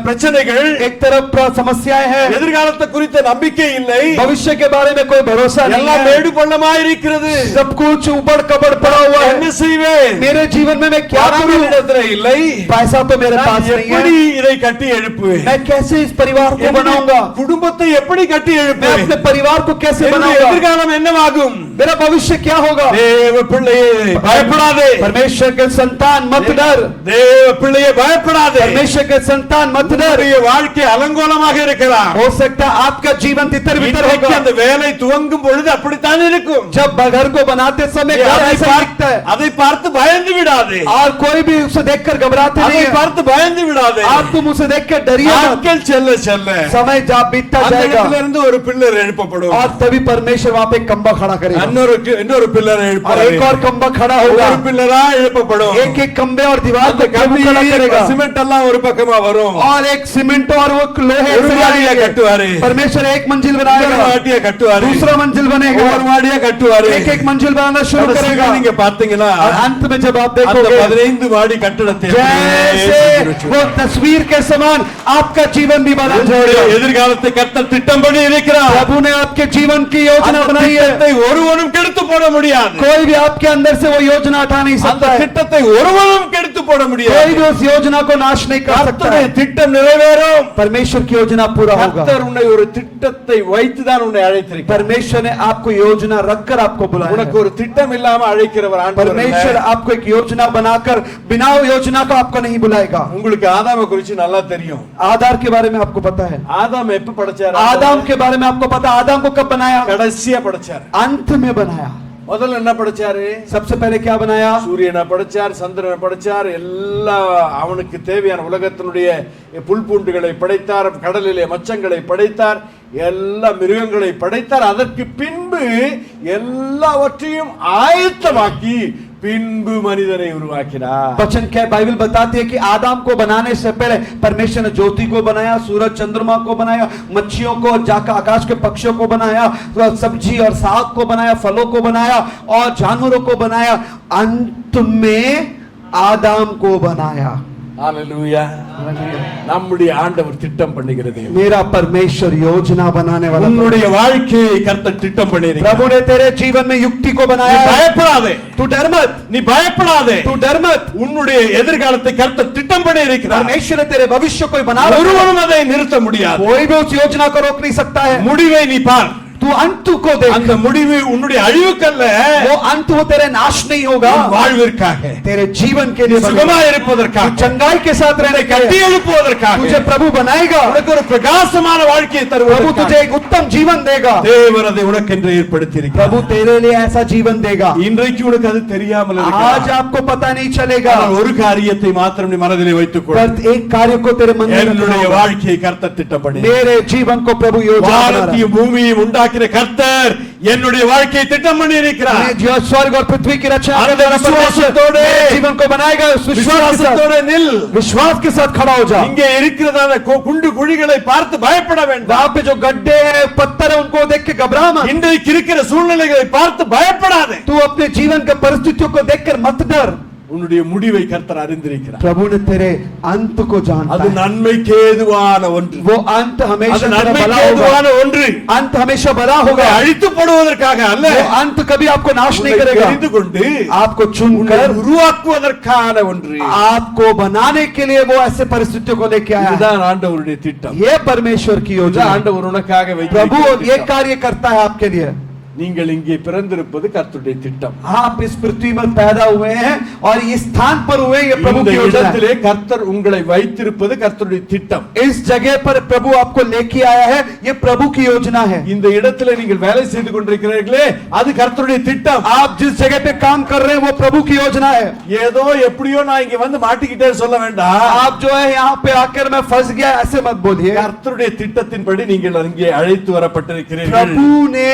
பிரச்சனைகள், एक तरफ समस्याएं हैं, எதிர்காலத்தை குறித்த நம்பிக்கை இல்லை, भविष्य के बारे में कोई भरोसा नहीं எல்லாம் है, மேடு பள்ளமாய் இருக்கிறது। सब कुछ उबड़ कबड़ पड़ा हुआ என்ன है। செய்வேன்? मेरे जीवन में मैं क्या பணம் करूं? இடத்துல இல்லை, पैसा तो मेरे நான் पास नहीं எப்படி है, இதை கட்டி எழுப்புவேன்? मैं कैसे इस परिवार को என்னுடைய बनाऊंगा? குடும்பத்தை எப்படி கட்டி मैं எழுப்புவேன்? अपने परिवार को कैसे என்னுடைய बनाऊंगा? எதிர்காலம் என்னவாகும்? मेरा भविष्य क्या होगा? தேவ பிள்ளையே பயப்படாதே, परमेश्वर के संतान मत डर, தேவ பிள்ளையே பயப்படாதே। परमेश्वर के संतान मत डर। உன்னுடைய வாழ்க்கை அலங்கோலமாக இருக்கலாம், हो सकता है आपका जीवन तितर बितर இன்றைக்கு होगा। அந்த வேலை துவங்கும் பொழுது அப்படித்தான் இருக்கும்। जब घर को बनाते समय घर ऐसा दिखता है, அதை பார்த்து பயந்து விடாதே, और कोई भी उसे देखकर घबराते அதை नहीं है। பார்த்து பயந்து விடாதே। आप तुम उसे देखकर डरिए मत। நாட்கள் செல்ல செல்ல समय जब बीतता அந்த जाएगा இடத்துல இருந்து ஒரு பில்லர் எழுப்பப்படும், और तभी परमेश्वर वहां पे खंबा खड़ा करेगा। இன்னொரு பில்லரை और எழுப்பாரு. एक और खंबा खड़ा होगा, ஒரு பில்லரா எழுப்பப்படும். एक एक खंबे और दीवार அந்த को प्रभु खड़ा கம்பி करेगा, சிமெண்ட் எல்லாம் ஒரு பக்கமா வரும். और एक सीमेंट और वो लोहे ஒரு से மாடியா आएंगे। கட்டுவாரு. परमेश्वर एक मंजिल இன்னொரு बनाएगा, மாடியா கட்டுவாரு. दूसरा मंजिल बनेगा, ஒவ்வொரு மாடியா கட்டுவாரு. एक एक मंजिल बनाना शुरू கடைசியில करेगा। நீங்க பாத்தீங்கன்னா और अंत में जब आप அந்த देखोगे 15 மாடி கட்டடத்தை जैसे वो तस्वीर के समान आपका जीवन भी बना जाएगा। எதிர்காலத்தை கர்த்தர் திட்டம் பண்ணி இருக்கிறார். प्रभु ने आपके जीवन की योजना அந்த बनाई है, திட்டத்தை ஒருவனும் கெடுத்து போட முடியாது. कोई भी आपके अंदर से वो योजना हटा नहीं அந்த सकता है, திட்டத்தை ஒருவனும் கெடுத்து போட कोई முடியாது. भी उस योजना को नाश नहीं कर सकता கர்த்தருடைய है। திட்டம் நிறைவேறும். परमेश्वर की योजना पूरा होगा। கர்த்தர் உன்னை ஒரு திட்டத்தை வைத்து தான் உன்னை அழைத்திருக்கிறார். परमेश्वर ने आपको योजना रखकर आपको बुलाया உனக்கு है। ஒரு திட்டம் இல்லாம அழைக்கிறவர் ஆண்டவர் परमेश्वर அல்ல. आपको एक योजना बनाकर बिना योजना को आपको नहीं बुलाएगा। உங்களுக்கு ஆதாமை குறித்து நல்லா தெரியும். आदाम के बारे में आपको पता है, ஆதாம் எப்ப படைச்சார்? आदम के बारे में आपको पता है, आदम को कब बनाया? கடைசியா படைச்சார். अंत में बनाया। முதல்ல என்ன படைச்சாரு? सबसे पहले क्या बनाया? சூரியனை படைச்சார், சந்திரனை படைச்சார், எல்லா அவனுக்கு தேவையான உலகத்தினுடைய புல் பூண்டுகளை படைத்தார், கடலிலே மச்சங்களை படைத்தார், எல்லா மிருகங்களை படைத்தார். அதற்கு பின்பு எல்லாவற்றையும் ஆயத்தமாக்கி பின்பு மனிதனை உருவாக்கினார். वचन क्या बाइबल बताती है कि आदम को बनाने से पहले परमेश्वर ने ज्योति को बनाया, सूरज चंद्रमा को बनाया, मच्छियों को, जाकर आकाश के पक्षियों को बनाया, सब्जी और साग को बनाया, फलों को बनाया और जानवरों को बनाया, अंत में आदम को बनाया। ஹalleluya. நம்முடைய ஆண்டவர் திட்டம் பண்ணுகிறது. मेरा परमेश्वर योजना बनाने वाला। உன்னுடைய வாழ்க்கையை கர்த்தர் திட்டம் பண்ணியிருக்கிறார். प्रभु ने तेरे जीवन में युक्ति को நீ बनाया है। பயப்படாதே. तू डर मत, நீ பயப்படாதே. तू डर मत। உன்னுடைய எதிர்காலத்தை கர்த்தர் திட்டம் பண்ணியிருக்கிறார். परमेश्वर ने तेरे भविष्य को बना रखा है। ஒருவனும் அதை நிறுத்த முடியாது. कोई भी उस योजना को रोक नहीं सकता है। முடிவை நீ பார். तू अंत को देख, அந்த முடிவு உன்னுடைய அழிவுக்கல்ல, वो अंत वो तेरे नाश नहीं होगा, உன் வாழ்விற்காக, तेरे जीवन के लिए சுகமாய் இருப்பதற்காக, चंगाई के साथ रहने के கட்டி लिए எழுப்புவதற்காக, तुझे प्रभु बनाएगा। உனக்கு ஒரு பிரகாசமான வாழ்க்கையை प्रभु தருவதற்காக तुझे एक उत्तम जीवन देगा। தேவன் அதை உனக்கென்று ஏற்படுத்தி இருக்கிறார். प्रभु तेरे लिए ऐसा जीवन देगा। இன்றைக்கு உனக்கு அது தெரியாமல் आज இருக்கலாம். आपको पता नहीं चलेगा, ஆனால் ஒரு காரியத்தை மாத்திரம் நீ மனதிலே வைத்துக் கொள். पर एक कार्य को तेरे मन में रखना என்னுடைய होगा। வாழ்க்கையை கர்த்தர் திட்டம் பண்ணி, मेरे जीवन को प्रभु योजना बना रहा है। வானத்தையும் பூமியையும் உண்டாக்கின கர்த்தர் என்னுடைய வாழ்க்கையை திட்டம் பண்ணி இருக்கிறார். जो स्वर्ग और पृथ्वी की रचना அந்த करने वाला परमेश्वर விசுவாசத்தோடு, मेरे जीवन को बनाएगा। उस விசுவாசத்தோடு நில். विश्वास के साथ खड़ा हो जा। இங்கே இருக்கிறதான குண்டு குழிகளை பார்த்து பயப்பட வேண்டாம். वहां पे जो गड्ढे हैं, पत्थर है, उनको देख के घबरा मत। இன்றைக்கு இருக்கிற சூழ்நிலைகளை பார்த்து பயப்படாதே. तू अपने जीवन के परिस्थितियों को देखकर मत डर। உன்னுடைய முடிவை கர்த்தர் அறிந்திருக்கிறார். प्रभु ने तेरे अंत को जानता அது है। நன்மைக்கு ஏதுவான ஒன்று. वो अंत அது हमेशा तेरा நன்மைக்கு भला होगा। ஏதுவான ஒன்று. अंत हमेशा भला உங்களை होगा। அழித்து போடுவதற்காக அல்ல. वो अंत कभी आपको नाश नहीं உன்னை करेगा, தெரிந்து கொண்டு आपको உன்னை चुनकर உருவாக்குவதற்கான ஒன்று. आपको बनाने के लिए वो ऐसे परिस्थितियों को लेके आया है। இதுதான் ஆண்டவருடைய திட்டம். ये परमेश्वर की இதுதான் योजना। ஆண்டவர் உனக்காக प्रभु வைத்திருக்கிற ये திட்டம். कार्य करता है आपके लिए। நீங்கள் இங்கே பிறந்திருப்பது கர்த்தருடைய திட்டம். आप इस पृथ्वी पर पैदा हुए हैं और इस स्थान पर हुए, ये प्रभु இந்த की योजना है। இடத்திலே கர்த்தர் உங்களை வைத்திருப்பது கர்த்தருடைய திட்டம். इस जगह पर प्रभु आपको लेके आया है, ये प्रभु की योजना है। இந்த இடத்திலே நீங்கள் வேலை செய்து கொண்டிருக்கிறீர்களே, அது கர்த்தருடைய திட்டம். आप जिस जगह पे काम कर रहे हैं वो प्रभु की योजना है। ஏதோ எப்படியோ நான் இங்க வந்து மாட்டிக்கிட்டே சொல்ல வேண்டாம். आप जो है यहाँ पे आकर मैं फंस गया ऐसे मत बोलिए। கர்த்தருடைய திட்டத்தின்படி நீங்கள் அங்கே அழைத்து வரப்பட்டிருக்கிறீர்கள். प्रभु ने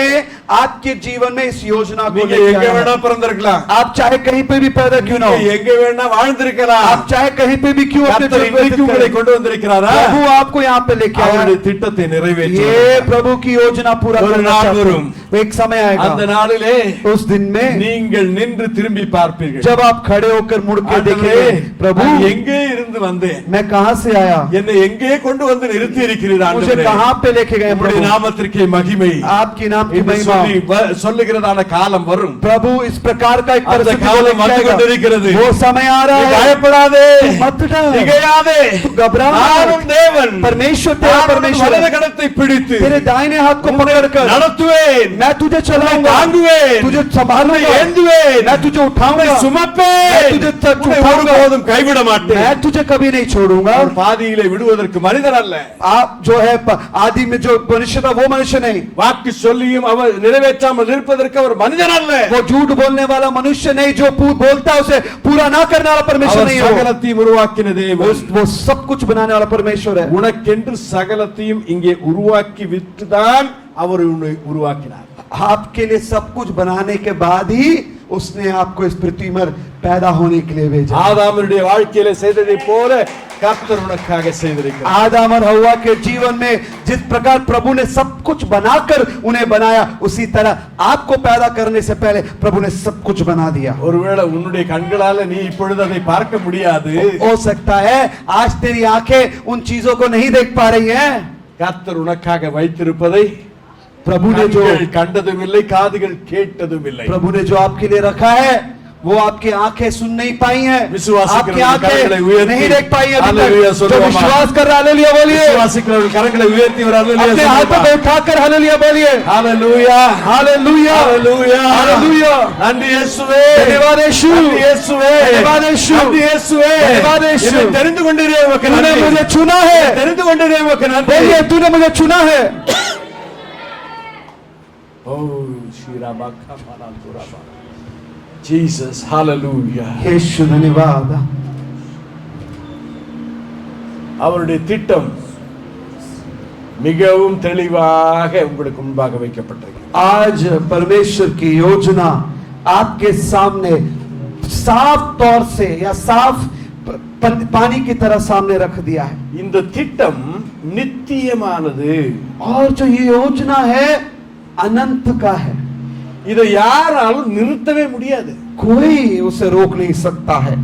आपके जीवन में इस योजना को நீங்க लेके எங்க आया வேணா है। பிறந்திருக்கலாம். आप चाहे कहीं पे भी पैदा क्यों ना हो, நீங்க எங்க வேணா வாழ்ந்திருக்கலாம். आप चाहे कहीं पे भी क्यों अपने கர்த்தர் जीवन இன்றைக்கு व्यतीत உங்களை करें, கொண்டு வந்திருக்கிறாரா? प्रभु आपको यहाँ पे लेके आया அவருடைய है। திட்டத்தை நிறைவேற்ற ये प्रभु की योजना पूरा ஒரு करना நாள் चाहते வரும். हैं। वो एक समय அந்த आएगा, நாளிலே उस दिन में நீங்கள் நின்று திரும்பி பார்ப்பீர்கள். जब आप खड़े होकर मुड़ के ஆண்டவரே, देखेंगे, प्रभु நான் எங்கே இருந்து வந்தேன், मैं कहां से आया, என்னை எங்கே கொண்டு வந்து நிறுத்தி இருக்கிறீர் मुझे ஆண்டவரே. कहां पे लेके गए உம்முடைய प्रभु, நாமத்திற்கே மகிமை आपकी नाम की என்று महिमा। சொல்லி சொல்லுகிறதான காலம் வரும். प्रभु इस प्रकार का एक அந்த परिस्थिति को காலம் लेके வந்து आएगा। கொண்டிருக்கிறது. वो समय आ நீ रहा है, பயப்படாதே, मत डर, திகையாதே. तू घबरा நானும் मत। தேவன், परमेश्वर तेरा நான் உன் परमेश्वर வலது है। கரத்தை பிடித்து तेरे दाहिने हाथ को पकड़कर நடத்துவேன், मैं तुझे चलाऊंगा, தாங்குவேன், तुझे संभालूंगा, ஏந்துவேன், मैं तुझे उठाऊंगा, சுமப்பேன், मैं तुझे உன்னை उठाऊंगा, ஒருபோதும் கைவிட மாட்டேன். मैं तुझे कभी नहीं छोड़ूंगा। அவர் பாதியிலே விடுவதற்கு மனிதர் அல்ல. आप जो है आदि में जो मनुष्य था वो मनुष्य नहीं, வாக்கு சொல்லியும் அவர் நிறைவேற்றாமல் இருப்பதற்கு அவர் மனிதன் அல்ல. वो झूठ बोलने वाला मनुष्य नहीं, जो बोलता है उसे पूरा ना करने वाला परमेश्वर அவர் नहीं हो। சகலத்தையும் உருவாக்கின தேவன். वो सब कुछ बनाने वाला परमेश्वर है। உனக்கென்று சகலத்தையும் இங்கே உருவாக்கி விட்டுதான் அவர் உன்னை உருவாக்கினார். आपके लिए सब कुछ बनाने के बाद ही उसने आपको इस पृथ्वी पर पैदा होने के लिए भेजा। ஆதாமனுடைய வாழ்க்கையில செய்ததை போல கர்த்தர் உனக்காக செய்திருக்கிறார். आदम और हव्वा के जीवन में जिस प्रकार प्रभु ने सब कुछ बनाकर उन्हें बनाया, उसी तरह आपको पैदा करने से पहले प्रभु ने सब कुछ बना दिया। ஒருவேளை உன்னுடைய கண்களால நீ இப்பொழுது அதை பார்க்க முடியாது. हो सकता है आज तेरी आंखें उन चीजों को नहीं देख पा रही हैं। கர்த்தர் உனக்காக வைத்திருப்பதை प्रभु ने जो கண்டதும் இல்லை, காதுகள் கேட்டதும் இல்லை. प्रभु ने जो आपके लिए रखा है वो आपकी आंखें सुन नहीं पाई हैं, आपकी आंखें नहीं देख पाई हैं। जो विश्वास कर रहा है हालेलुया बोलिए। விசுவாசிக்கிறவர்கள் கரங்களை உயர்த்தி ஒரு ஹalleluya अपने हाथों को उठाकर हालेलुया बोलिए। ஹalleluya हालेलुया ஹalleluya हालेलुया। நன்றி இயேசுவே, धन्यवाद यीशु, நன்றி இயேசுவே, धन्यवाद यीशु, நன்றி இயேசுவே, धन्यवाद यीशु। என்னை தெரிந்து கொண்டீரே உமக்கு तूने நன்றி, मुझे चुना है, தெரிந்து கொண்டீரே உமக்கு நன்றி। बोलिए तूने मुझे चुना है। ஓ ஷீராபாக்கா பாலாதுராபா ஜீசஸ் ஹalleluya। यीशु धन्यवाद। அவருடைய திட்டம் மிகவும் தெளிவாக உங்களுக்கு முன்பாக வைக்கப்பட்டிருக்கிறது। आज परमेश्वर की योजना आपके सामने साफ तौर से या साफ पानी की तरह सामने रख दिया है। இந்த திட்டம் நித்தியமானது, और जो ये योजना है अनंत का है। இதை யாராலும் நிறுத்தவே முடியாது, कोई उसे रोक नहीं सकता है,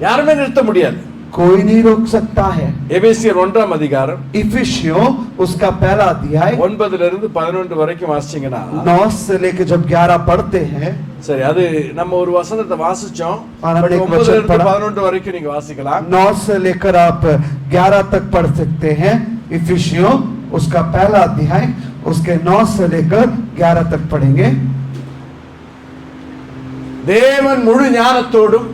யாருமே நிறுத்த முடியாது। कोई नहीं रोक सकता है। எபேசியர் 1ஆம் அதிகாரம் इफिसियों उसका पहला अध्याय 9 இருந்து 11 வரைக்கும் வாசிச்சீங்கன்னா 9 से लेकर जब 11 पढ़ते हैं, சரி, அது நம்ம ஒரு வசனத்தை வாசிச்சோம், हमने एक 9 वचन இருந்து पढ़ा। 11 வரைக்கும் நீங்க வாசிக்கலாம்। 9 से लेकर आप 11 तक पढ़ सकते हैं। इफिसियों उसका पहला अध्याय उसके 9 से लेकर 11 तक पढ़ेंगे। தேவன் முழு ஞானத்தோடும்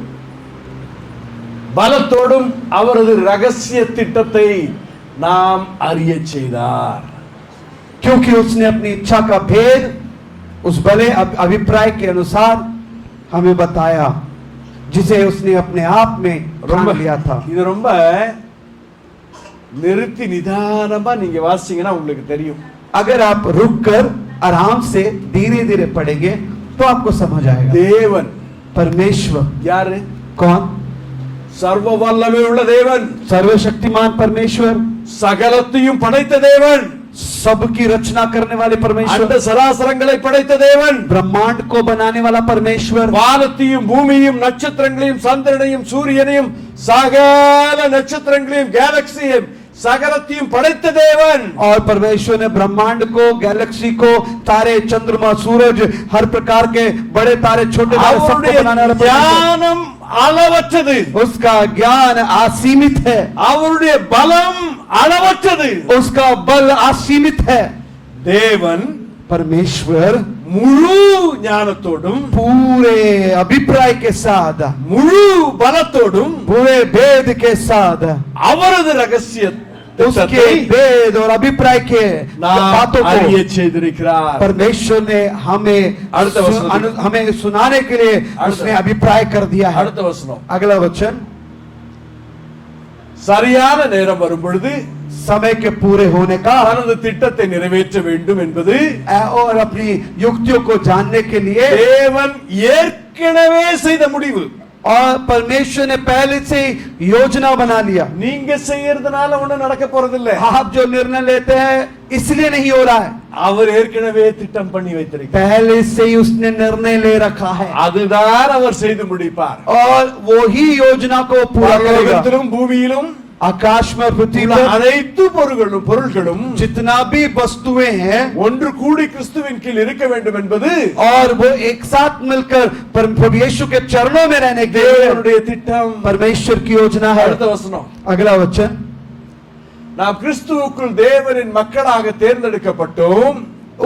பலத்தோடும் அவரது ரகசிய திட்டத்தை நாம் அறிய செய்தார்। क्योंकि उसने अपनी इच्छा का भेद उस भले अभिप्राय के अनुसार हमें बताया, जिसे उसने अपने आप में ठान लिया था। இது ரொம்ப நிறுத்தி நிதானமா நீங்க வாசிச்சீங்கன்னா உங்களுக்கு தெரியும்। अगर आप रुककर आराम से धीरे धीरे पढ़ेंगे तो आपको समझ आएगा। தேவன் परमेश्वर யாரு? कौन? சர்வ வல்லமை உள்ள தேவன், सर्वशक्तिमान परमेश्वर, சகலத்தையும் படைத்த தேவன், सबकी रचना करने वाले परमेश्वर, அந்த சராசரங்களை படைத்த தேவன், ब्रह्मांड को बनाने वाला परमेश्वर, வானத்தையும் பூமியையும் நட்சத்திரங்களையும் சந்திரனையும் சூரியனையும் சகல நட்சத்திரங்களையும் கேலக்சியையும் சகலத்தையும் படைத்த தேவன்। और परमेश्वर ने ब्रह्मांड को, गैलेक्सी को, तारे, चंद्रमा, सूरज, हर प्रकार के बड़े तारे, छोटे तारे सबको बनाने वाला परमेश्वर। ஞானம் அளவற்றது, उसका ज्ञान असीमित है, அவருடைய பலம் அளவற்றது, उसका बल असीमित है। தேவன் परमेश्वर முழு ஞானத்தோடும் पूरे अभिप्राय के साथ, முழு பலத்தோடும் पूरे भेद के साथ, அவரது ரகசிய उसके भेद और अभिप्राय के बातों அறிய को செய்திருக்கிறார்। परमेश्वर ने हमें हमें सुनाने के लिए उसने अभिप्राय कर दिया है। அடுத்த வசனம், अगला वचन, சரியான நேரம் வரும் பொழுது समय के पूरे होने का தனது திட்டத்தை நிறைவேற்ற வேண்டும் என்பது और अपनी युक्तियों को जानने के लिए தேவன் ஏற்கனவே செய்த முடிவு। और परमेश्वर ने पहले से योजना बना लिया। நீங்க செய்யறதுனால ஒண்ணு நடக்க போறதில்லை, आप जो निर्णय लेते हैं इसलिए नहीं हो रहा है, அவர் ஏற்கனவே திட்டம் பண்ணி வைத்திருக்கிறார், पहले से ही उसने निर्णय ले रखा है அதுதான் அவர் செய்து முடிப்பார்। और वो ही योजना को पूरा करेगा। பரலோகத்திலும் பூமியிலும் आकाश में और पृथ्वी உள்ள पर அனைத்து பொருள்களும் जितना भी वस्तुएं हैं ஒன்று கூடி கிறிஸ்துவின் கீழ் இருக்க வேண்டும் என்பது और वो एक साथ मिलकर प्रभु यीशु के चरणों में रहने के लिए தேவனுடைய திட்டம், परमेश्वर की योजना है। அடுத்த வசனம், अगला वचन, நாம் கிறிஸ்துவுக்குள் தேவனின் மக்களாக தேர்ந்தெடுக்கப்பட்டோம்,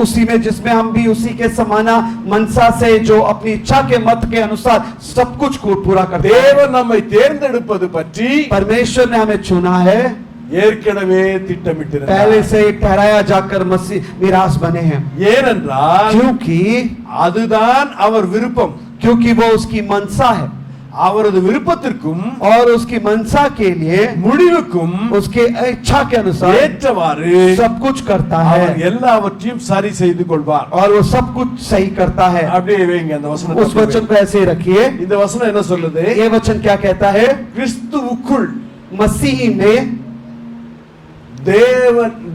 उसी में जिसमें हम भी उसी के समाना मनसा से जो अपनी इच्छा के मत के अनुसार सब कुछ को पूरा करते हैं। தேவன் நம்மை தேர்ந்தெடுப்பது பற்றி परमेश्वर ने हमें चुना है, ஏற்கனவே திட்டமிட்டிருந்தார்। पहले से ठहराया जाकर मसीह मिरास बने हैं, ஏனென்றால் क्योंकि அதுதான் அவர் விருப்பம்। क्योंकि वो उसकी मनसा है। அவரது விருப்பத்திற்கும் और उसकी मनसा के लिए முடிவுக்கும் उसके इच्छा के अनुसार ஏற்றவாறு सब कुछ करता है அவர் எல்லாவற்றையும் சரி செய்து கொள்வார். और वो सब कुछ सही करता है. அப்படியே வைங்க அந்த வசனத்தை. उस वचन को ऐसे ही रखिए. இந்த வசனம் என்ன சொல்லுது? ये वचन क्या कहता है? கிறிஸ்துவுக்குள் मसीह में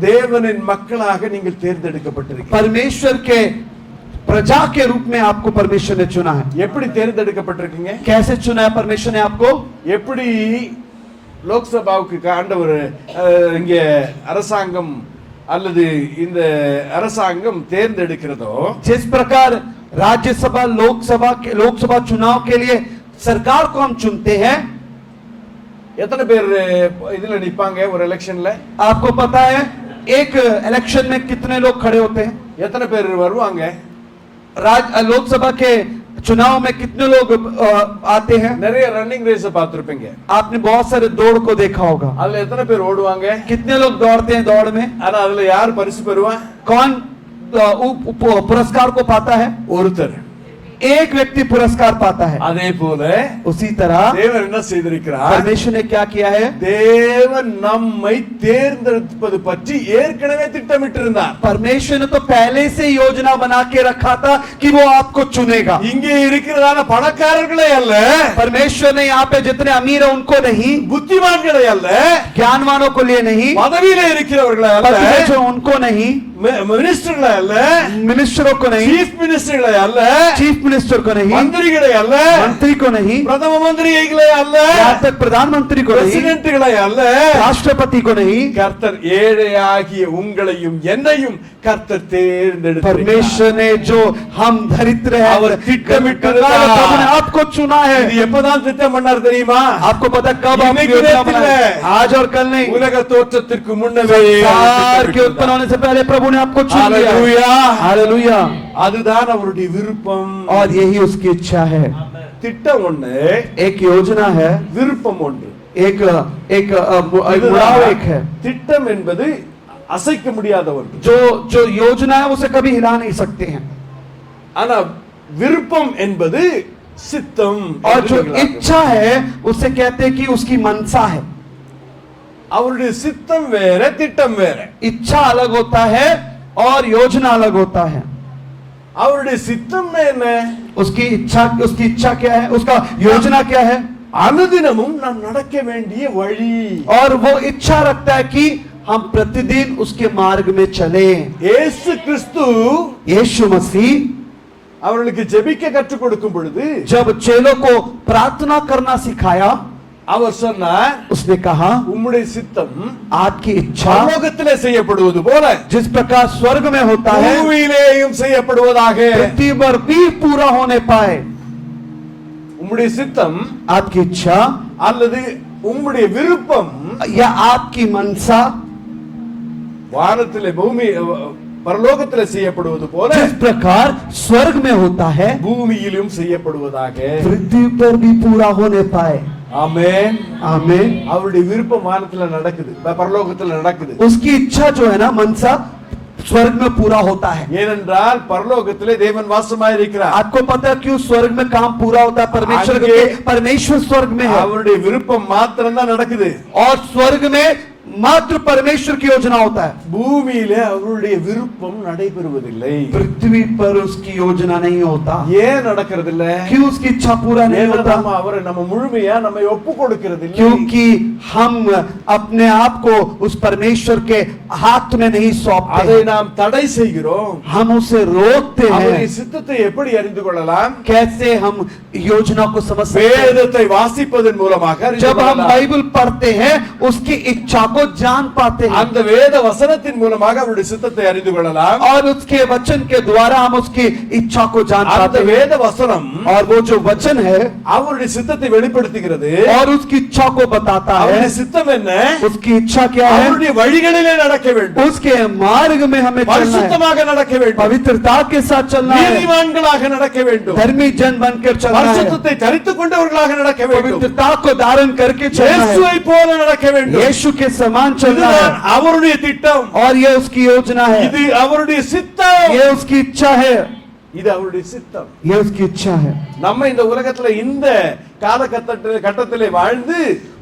தேவனின் மக்களாக நீங்கள் தேர்ந்தெடுக்கப்பட்டிருக்கிறீர்கள். परमेश्वर के प्रजा के रूप में आपको परमेश्वर ने चुना है. எப்படி தேர்ந்தெடுக்கப்பட்டிருக்கீங்க? कैसे चुना है परमेश्वर ने आपको? எப்படி லோக்சபாவுக்கு ஆண்டவர் இங்க அரசாங்கம் அல்லது இந்த அரசாங்கம் தேர்ந்தெடுக்கிறதோ, जिस प्रकार राज्यसभा लोकसभा चुनाव के लिए सरकार को हम चुनते हैं. எத்தனை பேர் இதுல நிப்பாங்க ஒரு எலெக்ஷன்ல? आपको पता है एक इलेक्शन में कितने लोग खड़े होते हैं? எத்தனை பேர் வருவாங்க? लोकसभा के चुनाव में कितने लोग आते हैं? நிறைய ரன்னிங் ரேஸ் பார்த்திருப்பீங்க. आपने बहुत सारे दौड़ को देखा होगा. அதுல எத்தனை பேர் ஓடுவாங்க? कितने लोग दौड़ते हैं दौड़ में? ஆனா அதுல யார் பரிசு பெறுவான்? कौन पुरस्कार को पाता है? ஒருத்தர். एक व्यक्ति पुरस्कार पाता है. அதே போல उसी तरह தேவன் என்ன செய்திருக்கிறார்? परमेश्वर ने क्या किया है? தேவன் நம்மை தேர்ந்தெடுப்பது பற்றி ஏற்கனவே திட்டமிட்டிருந்தார். परमेश्वर ने तो पहले से योजना बना के रखा था कि वो आपको चुनेगा. இங்கே இருக்கிறதான பணக்காரர்களே அல்ல, परमेश्वर ने यहाँ पे जितने अमीर है उनको नहीं, புத்திமான்களே அல்ல, ज्ञानवानों को लिए नहीं, பதவியில இருக்கிறவர்களே அல்ல, पद में जो उनको नहीं, மினிஸ்டர்களே அல்ல, मिनिस्टरों को नहीं, चीफ मिनिस्टர்களே அல்ல, चीफ मिनिस्टर को नहीं, மந்திரிகளே அல்ல, मंत्री को नहीं, பிரதம மந்திரிகளே அல்ல, यहाँ तक प्रधानमंत्री को नहीं, பிரசிடென்ட்களே அல்ல, राष्ट्रपति को नहीं. கர்த்தர் ஏழையாகிய உங்களையும் என்னையும் கர்த்தர் தேர்ந்தெடுத்தார். परमेश्वर ने जो हम दरिद्र हैं அவர் திட்டமிட்டிருந்தார். प्रभु ने आपको चुना है. இது எப்பதான் திட்டம் பண்ணார் தெரியுமா? आपको पता कब आप இன்னைக்கு योजना நேத்து बनाए? இல்ல. आज और कल नहीं. உலக தோற்றத்திற்கு முன்னவே संसार के उत्पन्न होने से पहले प्रभु ने आपको चुन लिया. हालेलुया. हालेलुया. அதுதான் அவருடைய விருப்பம். और यही उसकी इच्छा है. திட்டம் ஒண்ணு, एक योजना है, விருப்பம் ஒன்று. एक एक मुड़ाव एक है. திட்டம் என்பது அசைக்க முடியாத ஒன்று. जो योजना है उसे कभी हिला नहीं सकते हैं. ஆனா விருப்பம் என்பது சித்தம். और जो इच्छा है उसे कहते हैं कि उसकी मनसा है. அவருடைய சித்தம் வேற, திட்டம் வேற. इच्छा अलग होता है और योजना अलग होता है. அவருடைய சித்தம் என்ன? उसकी इच्छा क्या है? उसका योजना क्या है? அனுதினமும் நாம் நடக்க வேண்டிய வழி. और वो इच्छा रखता है कि हम प्रतिदिन उसके मार्ग में चले. இயேசு கிறிஸ்து यीशु मसीह அவர்களுக்கு ஜெபிக்க கற்றுக் கொடுக்கும் பொழுது जब चेलों को प्रार्थना करना सिखाया, அவர் சொன்னார், उसने कहा உம்முடைய சித்தம் आपकी इच्छा பரலோகத்திலே செய்யப்படுவது போல जिस प्रकार स्वर्ग में होता है பூமியிலேயும் செய்யப்படுவதாக. पृथ्वी पर भी पूरा होने पाए. உம்முடைய சித்தம் आपकी इच्छा அல்லது உம்முடைய விருப்பம் या आपकी मनसा வானத்திலே பூமி பரலோகத்திலே செய்யப்படுவது போல जिस प्रकार स्वर्ग में होता है பூமியிலும் செய்யப்படுவதாக. पृथ्वी पर भी पूरा होने पाए. ஆமென். आमीन. அவருடைய விருப்பம் வானத்துல நடக்குது, பரலோகத்துல நடக்குது. उसकी इच्छा जो है ना मनसा स्वर्ग में पूरा होता है. ஏனென்றால் பரலோகத்திலே தேவன் வாசமாயிருக்கிறார். आपको पता है क्यों स्वर्ग में काम पूरा होता है? परमेश्वर स्वर्ग में है அவருடைய விருப்பம் மாத்திரம் தான் நடக்குது. और स्वर्ग में मात्र परमेश्वर की योजना होता है. பூமியிலே அவருடைய விருப்பம் நடைபெறுவதில்லை. पृथ्वी पर उसकी योजना नहीं होता. ஏன் நடக்கிறது இல்ல? क्यों उसकी इच्छा पूरा नहीं होता? அவரை நம்ம முழுமையா நம்ம ஒப்பு கொடுக்கிறது இல்லை. क्योंकि हम अपने आप को उस परमेश्वर के हाथ में नहीं सौंपते. அதை நாம் தடை செய்கிறோம். हम उसे रोकते அவருடைய हैं. சித்தத்தை எப்படி அறிந்து கொள்ளலாம்? कैसे हम योजना को समझ सकते हैं? வேதத்தை வாசிப்பதன் மூலமாக அறிந்து जब हम கொள்ளலாம். बाइबल पढ़ते हैं उसकी इच्छा को जान पाते हैं அந்த வேத வசனத்தின் மூலமாக அவருடைய சித்தத்தை அறிந்து கொள்ளலாம். और उसके वचन के द्वारा हम उसकी इच्छा को जान அந்த पाते हैं. வேத வசனம் और वो जो वचन है அவருடைய சித்தத்தை வெளிப்படுத்துகிறது. और उसकी इच्छा को बताता है. அவருடைய சித்தம் என்ன? उसकी इच्छा क्या है? அவருடைய வழிகளிலே நடக்க வேண்டும். उसके मार्ग में हमें चलना है. பரிசுத்தமாக நடக்க வேண்டும். पवित्रता के साथ चलना है. நீதிமான்களாக நடக்க வேண்டும். धर्मी जन बनकर चलना है. பரிசுத்தத்தை தரித்துக் கொண்டவர்களாக நடக்க வேண்டும். पवित्रता को धारण करके चलना है. இயேசுவை போல நடக்க வேண்டும். यीशु के समान चलना है. இதுதான் அவருடைய திட்டம். और ये उसकी योजना है. இது அவருடைய சித்தம். ये उसकी इच्छा है. இது அவருடைய சித்தம். ये उसकी इच्छा है. நம்ம இந்த உலகத்துல இந்த கட்டத்திலே வாழ்ந்து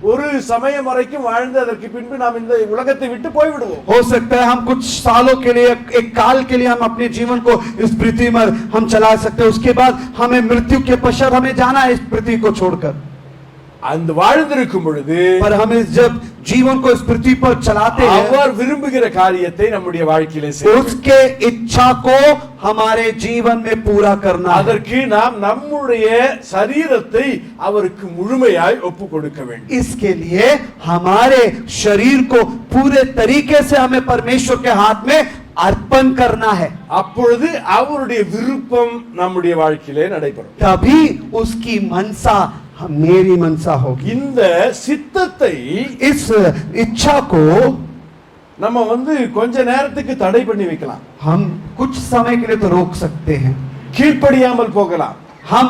ஒரு சமயம் வரைக்கும் வாழ்ந்து அதற்கு பின்பு நாம் இந்த உலகத்தை விட்டு போய்விடுவோம். हो सकता है हम कुछ सालों के लिए, एक काल के लिए हम अपने जीवन को इस पृथ्वी में हम चला सकते हैं, उसके बाद हमें मृत्यु के पश्चात हमें जाना है इस पृथ्वी को छोड़कर. அந்த வாழ்ந்திருக்கும் பொழுது पर हमें जब जीवन को इस पृथ्वी पर चलाते हैं, அவர் விரும்புகிற காரியத்தை நம்முடைய வாழ்க்கையிலே செய்ய उसके इच्छा को हमारे जीवन में पूरा करना है. அதற்கு நாம் நம்முடைய சரீரத்தை அவருக்கு முழுமையாய் ஒப்பு கொடுக்க வேண்டும். इसके लिए हमारे शरीर को पूरे तरीके से हमें परमेश्वर के हाथ में अर्पण करना है. அப்பொழுது அவருடைய விருப்பம் நம்முடைய வாழ்க்கையிலே நடைபெறும். तभी उसकी मनसा मेरी मनसा होगी. இந்த சித்தத்தை इस इच्छा को நம்ம கொஞ்ச நேரத்துக்கு தடை பண்ணி வைக்கலாம். हम कुछ समय के लिए तो रोक सकते हैं. கீழ்ப்படியாமல் போகலாம். हम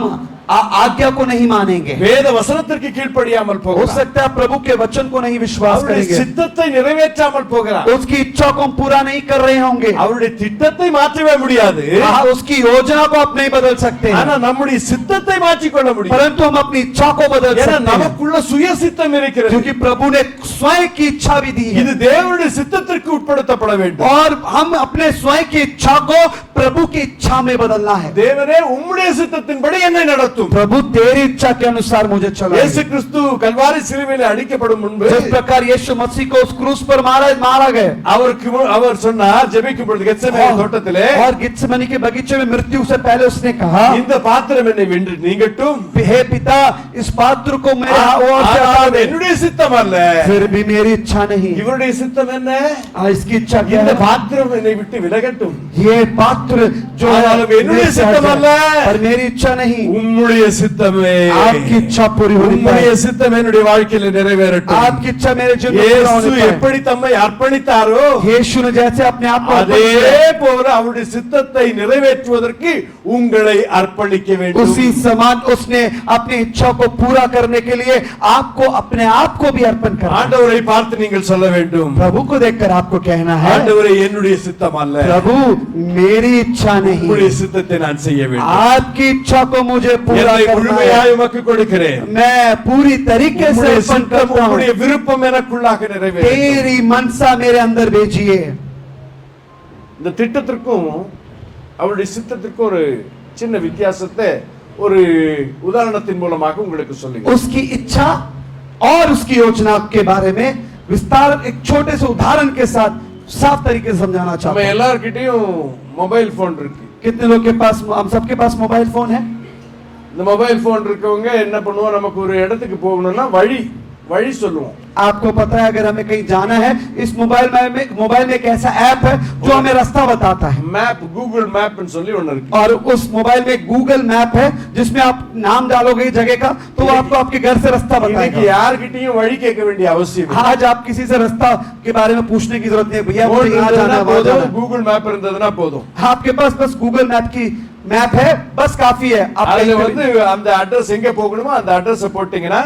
आज्ञा को नहीं मानेंगे. வேத வசனத்திற்கு கீழ்ப்படியாமல் हो போகலாம். सकता है प्रभु के वचन को नहीं विश्वास அவருடைய करेंगे. சித்தத்தை நிறைவேற்றாமல் போகலாம். उसकी इच्छा को हम पूरा नहीं कर रहे होंगे. அவருடைய திட்டத்தை மாற்றவே முடியாது. उसकी योजना को आप नहीं बदल सकते हैं. ஆனா நம்முடைய சித்தத்தை மாற்றிக்கொள்ள முடியும். परंतु हम अपनी इच्छा को बदल ஏன்னா सकते हैं. நமக்குள்ள சுய சித்தம் இருக்கிறது. क्योंकि प्रभु ने स्वयं की इच्छा भी दी है. இது தேவனுடைய சித்தத்திற்கு உட்படுத்தப்பட வேண்டும். और हम अपने स्वयं की इच्छा को प्रभु की इच्छा में बदलना है. தேவனே உம்முடைய சித்தத்தின்படி என்னை நடத்தும். प्रभु तेरी इच्छा के अनुसार मुझे चलाइए. இயேசு கிறிஸ்து கல்வாரி சிலுவையிலே அடிக்கப்படும் முன்பு जिस प्रकार यीशु मसीह को उस क्रूस पर मारा गया, அவர் சொன்னார் ஜெபிக்கும் பொழுது கெத்செமனே தோட்டத்திலே, और गित्सेमनी के बगीचे में मृत्यु से पहले उसने कहा, இந்த பாத்திரம் என்னை வென்று நீங்கட்டும், हे पिता इस पात्र को मेरे ओर से हटा दे, என்னுடைய சித்தம் அல்ல, फिर भी मेरी इच्छा नहीं. இவருடைய சித்தம் என்ன? इसकी इच्छा क्या இந்த है? பாத்திரம் என்னை விட்டு விலகட்டும். ये पात्र जो है என்னுடைய சித்தம் அல்ல, पर मेरी इच्छा नहीं, உம்முடைய சித்தமே. आपकी इच्छा पूरी होनी உம்முடைய चाहिए. சித்தம் என்னுடைய வாழ்க்கையில நிறைவேறட்டும். आपकी इच्छा मेरे जीवन में पूरा இயேசு होनी चाहिए. எப்படி தம்மை அர்ப்பணித்தாரோ यीशु ने जैसे अपने आप को அதே போல அவருடைய சித்தத்தை நிறைவேற்றுவதற்கு உங்களை அர்ப்பணிக்க வேண்டும். उसी समान उसने अपनी इच्छा को पूरा करने के लिए आपको अपने आप को भी अर्पण करना है. ஆண்டவரை பார்த்து நீங்கள் சொல்ல வேண்டும், प्रभु को देखकर आपको कहना है, ஆண்டவரே என்னுடைய சித்தம் அல்ல, प्रभु मेरी इच्छा नहीं, உம்முடைய சித்தத்தை நான் செய்ய வேண்டும். आपकी इच्छा को मुझे पूरा என்னை करना முழுமையாய் है. உமக்கு கொடுக்கிறேன். मैं पूरी तरीके से உம்முடைய अर्पण சித்தம் करता हूँ. உம்முடைய விருப்பம் எனக்குள்ளாக நிறைவேறும். तेरी मनसा मेरे अंदर भेजिए. இந்த திட்டத்திற்கும் அவருடைய சித்தத்திற்கும் ஒரு சின்ன வித்தியாசத்தை ஒரு உதாரணத்தின் மூலமாக உங்களுக்கு சொல்லுங்க. उसकी इच्छा और उसकी योजना के बारे में विस्तार एक छोटे से उदाहरण के साथ साफ तरीके से समझाना चाहता நம்ம हूं. எல்லார்கிட்டயும் மொபைல் போன் இருக்கு. कितने लोग के पास, हम सबके पास मोबाइल फोन है. இந்த மொபைல் போன் இருக்கவங்க என்ன பண்ணுவோம், நமக்கு ஒரு இடத்துக்கு போகணும்னா வழி சொல்லுவோம். आपको पता है अगर हमें कहीं जाना है, इस मोबाइल में एक ऐसा ऐप है जो हमें रास्ता बताता है. மேப் கூகுள் மேப்னு சொல்லி ஒன்னு இருக்கு. और उस मोबाइल में गूगल मैप है जिसमें आप नाम डालोगे जगह का तो वो आपको आपके घर से रास्ता இன்னைக்கு बताएगा. யார்கிட்டயும் வழி கேட்க வேண்டிய அவசியம் இல்லை. आज आप किसी से रास्ता के बारे में पूछने की जरूरत नहीं है. भैया मुझे यहाँ जाना है, वहाँ जाना है. கூகுள் மேப் இருந்ததுன்னா போதும். आपके पास बस गूगल मैप की मैप है, बस काफी है. आप அதுல कहीं पे भी- அந்த அட்ரஸ் எங்க போகணுமோ அந்த அட்ரஸ் போட்டீங்கன்னா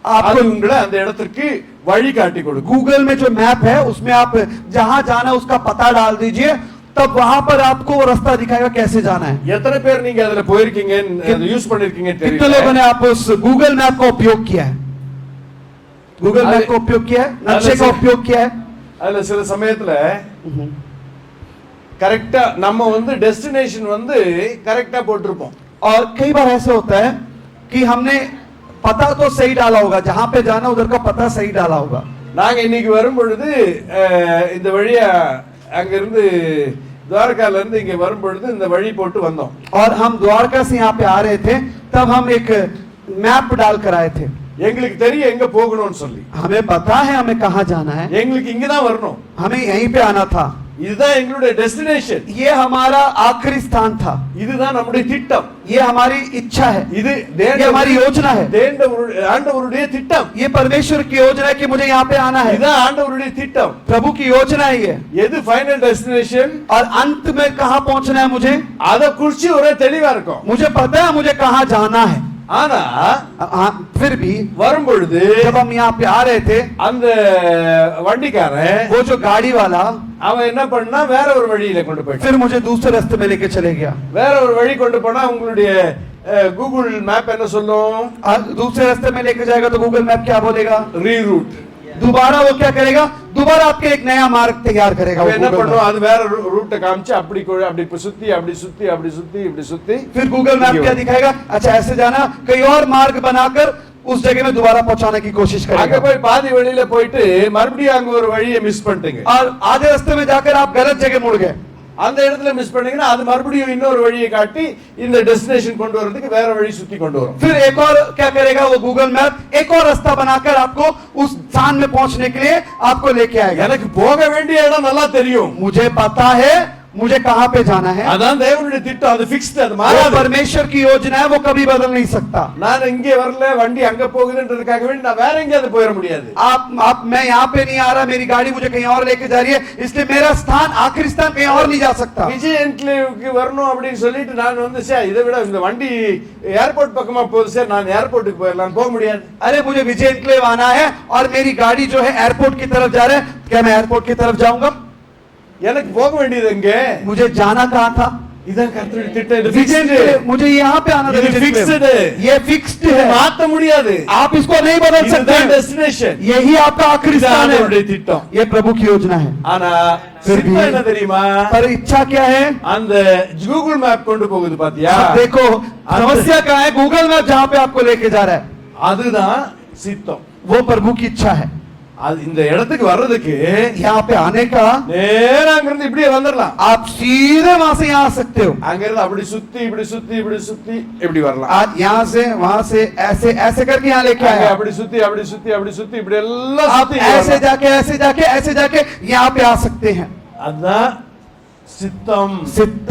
आपको அது உங்களை அந்த இடத்திற்கு வழி காட்டி கொடுக்கும். गूगल में जो मैप है उसमें आप जहां जाना है उसका पता डाल दीजिए, तब वहां पर आपको वो रास्ता दिखाएगा कैसे जाना है. எத்தனை பேர் நீங்க அதுல போயிருக்கீங்க, யூஸ் பண்ணிருக்கீங்க कितने लोगों தெரியல. ने आप उस गूगल मैप का उपयोग किया है? गूगल मैप का उपयोग किया है, नक्शे का उपयोग किया है. அதுல சில சமயத்துல கரெக்டா நம்ம டெஸ்டினேஷன் கரெக்டா போட்டிருப்போம். और कई बार ऐसे होता है कि हमने पता तो सही डाला होगा, जहां पे जाना उधर का पता सही डाला होगा. நாங்க இன்னைக்கு வரும் பொழுது இந்த வழியா அங்க இருந்து द्वारकाல இருந்து இங்க வரும் பொழுது இந்த வழி போட்டு வந்தோம். और हम द्वारका से यहाँ पे आ रहे थे, तब हम एक मैप डाल कर आए थे. எங்களுக்கு தெரியும் எங்க போகணும்னு சொல்லி. हमें पता है हमें कहाँ जाना है, எங்களுக்கு இங்க தான் வரணும். हमें यहीं पे आना था. இதுதான் எங்களுடைய டெஸ்டினேஷன். ये हमारा आखिरी स्थान था. இதுதான் நம்முடைய திட்டம். ये हमारी इच्छा है. இது ये हमारी योजना है. ஆண்டவருடைய திட்டம். ये परमेश्वर की योजना है कि मुझे यहाँ पे आना है. இதுதான் ஆண்டவருடைய திட்டம். प्रभु की योजना है ये. எது ஃபைனல் டெஸ்டினேஷன், और अंत में कहाँ पहुंचना है मुझे, அத குறிச்சு ஒரே தெளிவா இருக்கும். मुझे पता है मुझे कहाँ जाना है. ஆனா फिर भी வரும் பொழுது जब हम यहाँ पे आ रहे थे, அந்த வண்டிக்காரன் वो जो गाड़ी वाला அவன் என்ன பண்ணா வேற ஒரு வழியில கொண்டு போயிட்டான். फिर मुझे दूसरे रास्ते में लेके चले गया. வேற ஒரு வழி கொண்டு போனா உங்களுடைய கூகுள் மேப் என்ன சொல்லும்? दूसरे रास्ते में लेकर जाएगा तो गूगल मैप क्या बोलेगा? ரீரூட். दोबारा वो क्या करेगा? दोबारा आपके एक नया मार्ग तैयार करेगा वो என்ன Google பண்ணும்? Map। அது வேற ரூட்டை காமிச்சு அப்படி அப்படி சுத்தி அப்படி சுத்தி அப்படி சுத்தி இப்படி சுத்தி फिर गूगल मैप क्या दिखाएगा? अच्छा ऐसे जाना, कहीं और मार्ग बनाकर उस जगह में दोबारा पहुंचाने की कोशिश அங்க करेगा। போய் பாதி வழியில போயிட்டு மறுபடியும் அங்க ஒரு வழியை மிஸ் பண்ணிட்டீங்க. और आधे रास्ते में जाकर आप गलत जगह मुड़ गए। அந்த இடத்துல மிஸ் பண்ணீங்கன்னா அது மறுபடியும் இன்னொரு வழியை காட்டி இந்த டெஸ்டினேஷன் கொண்டு வரதுக்கு வேற வழி சுத்தி கொண்டு வரும். फिर एक और क्या करेगा वो गूगल मैप? एक और रास्ता बनाकर आपको उस स्थान में पहुंचने के लिए आपको लेके आएगा। எனக்கு போக வேண்டிய இடம் நல்லா தெரியும். मुझे पता है मुझे कहां पे जाना है। அதான் தேவனுடைய திட்டம், அது ஃபிக்ஸ்ட், அது वो மாறாது. परमेश्वर की योजना है, वो कभी बदल नहीं सकता। நான் இங்கே வரல, வண்டி அங்க போகுதுன்றதுக்காக வேண்டி நான் வேற எங்கேயாவது போயிட முடியாது. आप मैं यहाँ पे नहीं आ रहा, मेरी गाड़ी मुझे कहीं और लेके जा रही है, इसलिए मेरा स्थान आखिरी स्थान कहीं और नहीं जा सकता। விஜய் என்க்ளேவுக்கு வரணும் அப்படின்னு சொல்லிட்டு நான் வந்து சார் இதை விட இந்த வண்டி ஏர்போர்ட் பக்கமா போகுது சார், நான் ஏர்போர்ட்டுக்கு போயிடலாம், போக முடியாது. अरे मुझे विजय एन्क्लेव आना है और मेरी गाड़ी जो है एयरपोर्ट की तरफ जा रहा है, क्या मैं एयरपोर्ट की तरफ जाऊंगा? எனக்கு போக வேண்டியது எங்க? मुझे जाना कहाँ था? இதான் கர்த்தருடைய திட்டம், இது विजय fixed. एन्क्लेव, मुझे यहाँ पे आना था। இது विजय एन्क्लेव। fixed। ये फिक्स्ड இதை है, மாத்த முடியாது. आप इसको नहीं बदल सकते। இதுதான் டெஸ்டினேஷன், यही आपका आखिरी स्थान அவருடைய है। திட்டம். ये प्रभु की योजना है। ஆனா फिर भी சித்தம் என்ன தெரியுமா? पर इच्छा क्या है? அந்த கூகுள் மேப் கொண்டு போகுது பாத்தியா? आप देखो समस्या क्या है? गूगल मैप जहाँ पे आपको लेके जा रहा है அதுதான் சித்தம். वो प्रभु की इच्छा है। அது இந்த இடத்துக்கு வர்றதுக்கு यहाँ पे आने का நேரா அங்க இருந்து இப்படியே வந்துடலாம். आप सीधे वहां से यहाँ आ सकते हो। அங்க இருந்து அப்படி சுத்தி இப்படி சுத்தி இப்படி சுத்தி இப்படி வரலாம். आज यहाँ से वहां से ऐसे ऐसे करके यहाँ लेके அங்க आया। அப்படி சுத்தி அப்படி சுத்தி அப்படி சுத்தி இப்படி எல்லாம் आप சுத்தி ऐसे जाके ऐसे जाके ऐसे जाके यहाँ पे आ सकते हैं। அதான் சித்தம்.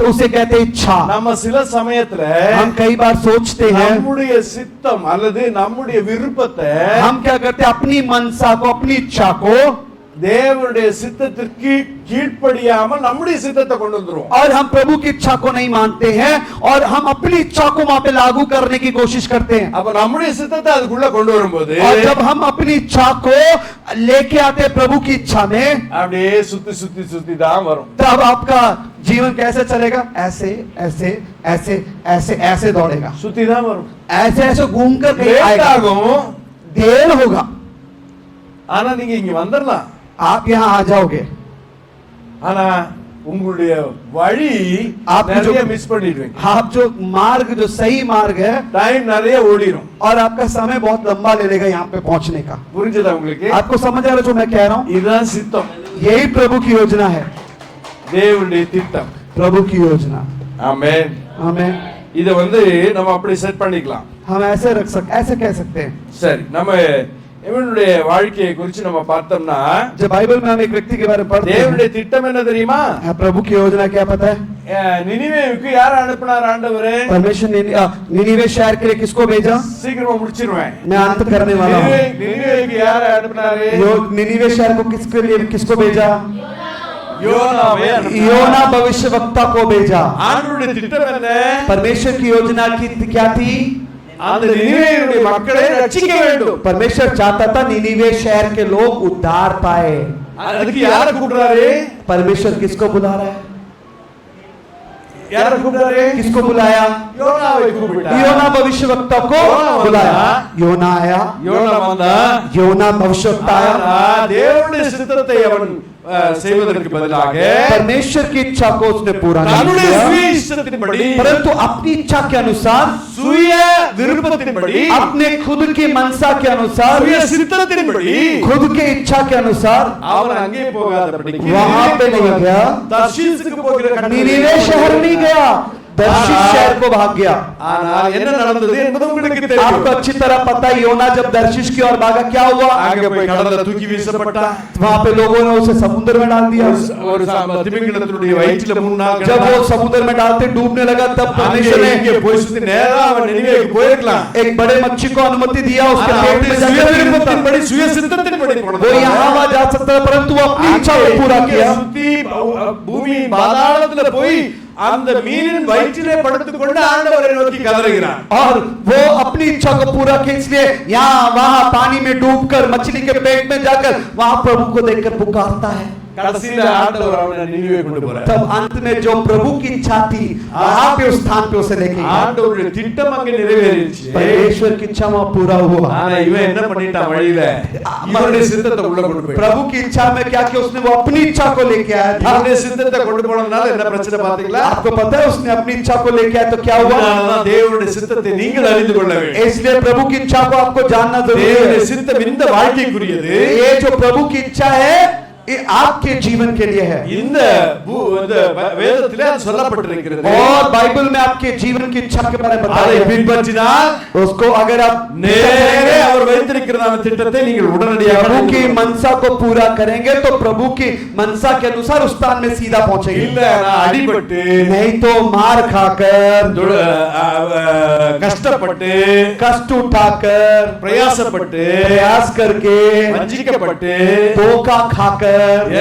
उसे कहते हैं इच्छा। நம்ம சில சமயத்துல हम कई बार सोचते हैं, நம்முடைய சித்தம் அல்லது நம்முடைய விருப்பத்தை हम क्या करते हैं, अपनी मनसा को अपनी इच्छा को தேவனுடைய சித்தத்திற்கு கீழ்ப்படியாமல் நம்முடைய சித்தத்தை கொண்டு வந்துருவோம். और हम प्रभु की इच्छा को नहीं मानते हैं और हम अपनी इच्छा को वहां पे लागू करने की कोशिश करते हैं। அப்ப நம்முடைய சித்தத்தை அதுக்குள்ள கொண்டு வரும்போது और जब हम अपनी इच्छा को लेके आते हैं प्रभु की इच्छा में, அப்படியே சுத்தி சுத்தி சுத்தி தான் வரும். तब आपका जीवन कैसे चलेगा? ऐसे ऐसे ऐसे ऐसे ऐसे दौड़ेगा, சுத்தி தான் வரும். ऐसे ऐसे घूम कर कहीं லேட் आएगा, ஆகும். देर होगा, ஆனா நீங்க இங்க வந்துடலாம். आप यहाँ आ जाओगे। ஆனா உங்களுடைய வழி आप நிறைய जो- மிஸ் பண்ணிடுவீங்க. आप जो मार्ग, जो सही मार्ग है, டைம் நிறைய ஓடிரும். और आपका समय बहुत लंबा ले लेगा यहाँ पे पहुंचने का। புரிஞ்சதா உங்களுக்கு? आपको समझ आ रहा है जो मैं कह रहा हूँ? இதுதான் சித்தம், यही प्रभु की योजना है, தேவனுடைய திட்டம். प्रभु की योजना। ஆமென். हमें இத வந்து நம்ம அப்படி செட் பண்ணிக்கலாம். हम ऐसे ऐसे कह सकते हैं। சரி, நம்ம இவனுடைய வாழ்க்கையை குறித்து நம்ம பார்த்தோம்னா जब बाइबल में हम एक व्यक्ति के बारे में पढ़ते தேவனுடைய திட்டம் என்ன தெரியுமா? हैं, प्रभु की योजना क्या पता है? நினிவேவுக்கு யாரை அனுப்பினார் ஆண்டவரே? परमेश्वर ने निनीवे शहर के लिए किसको भेजा? சீக்கிரமா முடிச்சிருவேன். मैं अंत करने वाला हूँ। நினிவேவுக்கு யாரை அனுப்பினாரு? निनीवे शहर को किसके लिए किसको भेजा? யோனாவை அனுப்பினார். योना भविष्यवक्ता को भेजा। ஆண்டவருடைய திட்டம் என்ன? परमेश्वर की योजना की क्या थी? அந்த நினிவேயுடைய மக்களை ரட்சிக்க வேண்டும். परमेश्वर चाहता था निनीवे शहर के लोग उद्धार पाए। அதுக்கு யாரை கூப்பிடுறாரு? परमेश्वर किसको बुला रहा है? யாரை கூப்பிடுறாரு? किसको बुलाया? யோனாவை கூப்பிட்டார். योना भविष्यवक्ता को बुलाया। योना आया, யோனா வந்தா योना भविष्यवक्ता आया। ஆனா தேவனுடைய சித்தத்தை அவன் செய்வதற்கு பதிலாக परमेश्वर की इच्छा को उसने पूरा नहीं தன்னுடைய किया, சுய இஷ்டத்தின்படி परंतु अपनी इच्छा के अनुसार, சுய விருப்பத்தின்படி अपने खुद की मनसा के अनुसार, சுய சித்தத்தின்படி खुद के इच्छा के अनुसार அவன் அங்கே போகாதபடிக்கு वहां पे नहीं गया, தர்ஷீசுக்கு போகிற निनीवे शहर नहीं गया, दर्शित शहर को भाग गया। ஆனால் என்ன நடந்தது என்பது உங்களுக்கு आपको தெரியும். अच्छी तरह पता है, योना जब दर्शिश की ओर भागा क्या हुआ? அங்கே போய் கடல்ல தூக்கி வீசப்பட்டான். वहां पे लोगों ने उसे समुद्र में डाल दिया। ஒரு திமிங்கலத்தினுடைய வயிற்றில 3 நாள் जब கிடந்தான். वो समुद्र में डालते डूबने लगा, तब அங்கே परमेश्वर ने இங்கே போய் சுத்தி நேரா அவன் நினிவேக்கு போயிருக்கலாம். एक बड़े मच्छी को अनुमति दिया, उसके ஆனா पेट அவனுடைய में சுய जाकर விருப்பத்தின்படி சுய சித்தத்தின்படி वो यहाँ वहाँ जा सकता है, परंतु वो अपनी इच्छा को पूरा किया। சுத்தி பூமி பாதாளத்துல போய் அந்த மீனின் வயிற்றிலே படுத்துக் கொண்டு ஆண்டவரை நோக்கி கதறுகிறான். और वो अपनी इच्छा को पूरा किया, इसलिए यहाँ वहाँ पानी में डूबकर मछली के पेट में जाकर वहाँ प्रभु को देखकर पुकारता है। கடைசியில ஆண்டவர் அவனை நினைவே கொண்டு போறார். तब अंत में जो प्रभु की इच्छा थी वहां पे उस स्थान पे उसे लेके गया। ஆண்டவருடைய திட்டம் அங்கே நிறைவேறிச்சு. परमेश्वर की इच्छा वहां पूरा हुआ। ஆனா இவன் என்ன பண்ணிட்டான் வழியில இவனுடைய சித்தத்தை உள்ள கொண்டு போய் प्रभु की इच्छा में क्या किया उसने वो अपनी इच्छा को लेके आया था। இவனுடைய சித்தத்தை கொண்டு போனதுனால என்ன பிரச்சனை பாத்தீங்களா? आपको पता है उसने अपनी इच्छा को लेके आया तो क्या हुआ? தேவனுடைய சித்தத்தை நீங்கள் அறிந்து கொள்ள வேண்டும். इसलिए प्रभु की इच्छा को आपको जानना जरूरी है। தேவனுடைய சித்தம் இந்த வாழ்க்கைக்குரியது. ये जो प्रभु की इच्छा है ये आपके जीवन के लिए है। இந்த வேதத்திலே அது சொல்லப்பட்டிருக்கிறது। और बाइबल में आपके जीवन की इच्छा के बारे में बताया அதை है। பின்பற்றினால் उसको अगर आप நேரே அவர் வைத்திருக்கிறதான திட்டத்தை நீங்கள் உடனடியாக प्रभु की मनसा को पूरा करेंगे तो प्रभु की मनसा के अनुसार उस स्थान में सीधा पहुंचेंगे। இல்ல நான் அடிபட்டு नहीं तो मार खाकर கஷ்டப்பட்டு कष्ट उठाकर பிரயாசப்பட்டு प्रयास करके வஞ்சிக்கப்பட்டு धोखा खाकर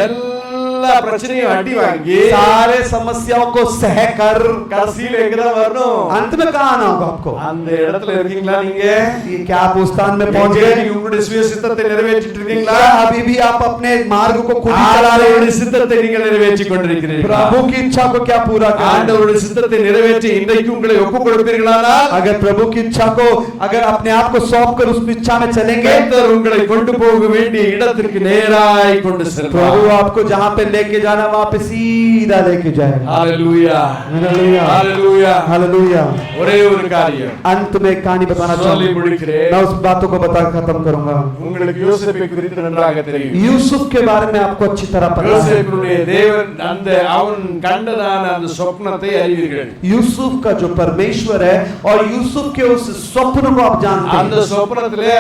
எல்லா பிரச்சனையும் அடி வாங்கி सारे समस्याओं को सहकर கடைசியில எங்கதான் வரணும்? अंत में कहाँ आना होगा आपको? அந்த இடத்துல இருக்கீங்களா நீங்க? ये क्या आप उस स्थान में पहुंच गए? நீங்க உங்களுடைய சுய சித்தத்தை நிறைவேற்றிட்டு இருக்கீங்களா? क्या अभी भी आप अपने मार्ग को खुद ही चला रहे ஆண்டவருடைய हैं? சித்தத்தை நீங்கள் நிறைவேற்றிக் கொண்டிருக்கிறீர்களா? प्रभु की इच्छा को क्या पूरा कर रहे हैं? ஆண்டவருடைய சித்தத்தை நிறைவேற்றி இன்றைக்கு உங்களை ஒப்புக் கொடுப்பீர்களானால் अगर प्रभु की इच्छा को अगर अपने आप को सौंप कर उस इच्छा में चलेंगे கர்த்தர் உங்களை கொண்டு போக வேண்டிய இடத்திற்கு நேராய் கொண்டு செல்வார். प्रभु आपको जहाँ पे लेके जाना वहाँ पे सीधा लेके जाएगा। Hallelujah hallelujah hallelujah hallelujah. ஒரே ஒரு காரியம் अंत में एक कहानी बताना சொல்லி चाहूंगा। முடிக்கிறேன். मैं उस बातों को बता खत्म करूंगा। உங்களுக்கு யோசேப்பை குறித்து நன்றாக தெரியும். यूसुफ के बारे में आपको अच्छी तरह पता है। யோசேப்புடைய தேவன் அந்த அவன் கண்டதான அந்த சொப்பனத்தை அறிவீர்கள். यूसुफ का जो परमेश्वर है और यूसुफ के उस स्वप्न को आप जानते அந்த हैं। சொப்பனத்திலே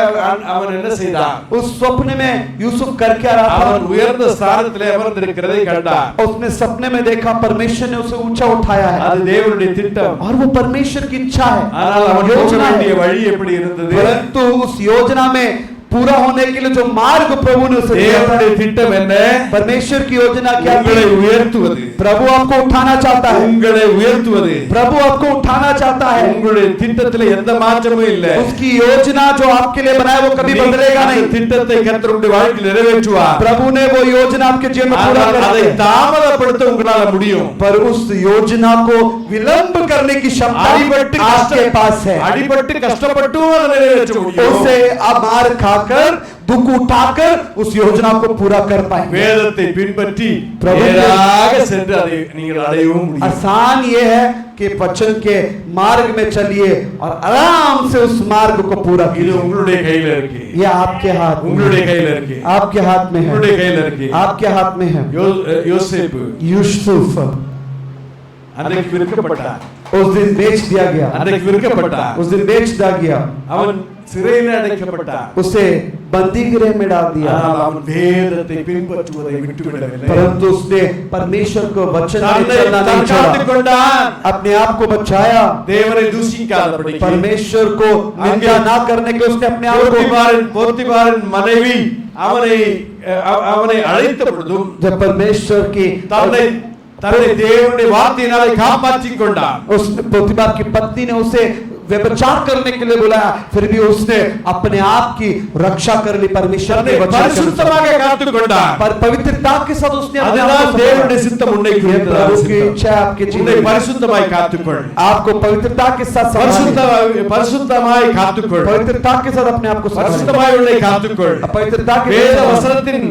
அவன் என்ன செய்தான்? उस स्वप्न में यूसुफ कर क्या रहा அவன் था? உயர்ந்த ஸ்தானத்திலே அமர்ந்திருக்கிறதை கண்டான். उसने सपने में देखा परमेश्वर ने उसे ऊंचा उठाया है அது தேவனுடைய திட்டம். और वो परमेश्वर की इच्छा है। ஆனால் அவன் போக योजना வேண்டிய है। வழி எப்படி இருந்தது? परंतु उस योजना में पूरा होने के लिए जो मार्ग प्रभु ने उसे दिया था, தேவனுடைய திட்டம் என்ன? परमेश्वर की योजना क्या உங்களை थी? உயர்த்துவது. प्रभु आपको उठाना चाहता है। உங்களை உயர்த்துவது. प्रभु आपको उठाना चाहता है। உங்களுடைய திட்டத்திலே எந்த மாற்றமும் இல்லை. उसकी योजना जो आपके लिए बनाया वो कभी बदलेगा அந்த नहीं। திட்டத்தை கர்த்தர் உங்களுடைய வாழ்க்கையில் நிறைவேற்றுவார். प्रभु ने वो योजना आपके जीवन में पूरा ஆனால் कर அதை दी है। தாமதப்படுத்த உங்களால முடியும். पर उस योजना को विलंब करने की क्षमता அடிபட்டு आपके पास है। அடிபட்டு கஷ்டப்பட்டும் அதை நிறைவேற்ற முடியும். उसे आप मार खाकर दुख उठाकर उस योजना को पूरा कर पाएंगे। வேதத்தை பின்பற்றி प्रभु के- நேராக சென்று அதை நீங்கள் அடையவும் முடியும். आसान ये है कि वचन के मार्ग में चलिए और आराम से उस मार्ग को पूरा இது कीजिए। உங்களுடைய கையில இருக்கு. ये आपके हाथ में உங்களுடைய है। கையில இருக்கு. आपके हाथ में உங்களுடைய है। கையில இருக்கு. आपके हाथ में है। யோசேப்பு यूसुफ அன்றைக்கு விற்கப்பட்டான். उस दिन बेच दिया गया। அன்றைக்கு விற்கப்பட்டான். उस दिन बेच दिया गया। அவன் சிறையில் அடைக்கப்பட்டான். उसे बंदी गृह में डाल दिया। ஆனால் அவன் வேதத்தை பின்பற்றுவதை விட்டுவிடவில்லை. परंतु उसने परमेश्वर को वचन में தன்னை चलना नहीं தற்காத்துக் छोड़ा। கொண்டான். अपने आप को बचाया। தேவனை தூஷிக்காதபடிக்கு. परमेश्वर को निंदा ना करने के उसने अपने आप को போத்திபாரின் மனைவி அவனை அழைத்த பொழுதும் जब परमेश्वर की தன்னை தேவனுடைய வார்த்தையினாலே காப்பாற்றிக் கொண்டான். उस पोतीफर की पत्नी ने उसे व्यभिचार करने के लिए बुलाया, फिर भी उसने अपने आप की रक्षा कर ली परमेश्वर के वचन के अनुसार। பரிசுத்தமாக காத்துக் கொண்டான். पर पवित्रता के साथ उसने अपने आप அதுதான் को தேவனுடைய சித்தம். உன்னை ये प्रभु की इच्छा है आपके जीवन உன்னை में। பரிசுத்தமாய் காத்துக்கொள். आपको पवित्रता के साथ संभालिए। பரிசுத்தமாய் காத்துக்கொள். पवित्रता के साथ अपने आप को संभालिए। பரிசுத்தமாய் உன்னை காத்துக்கொள். पवित्रता के வேத साथ வசனத்தின்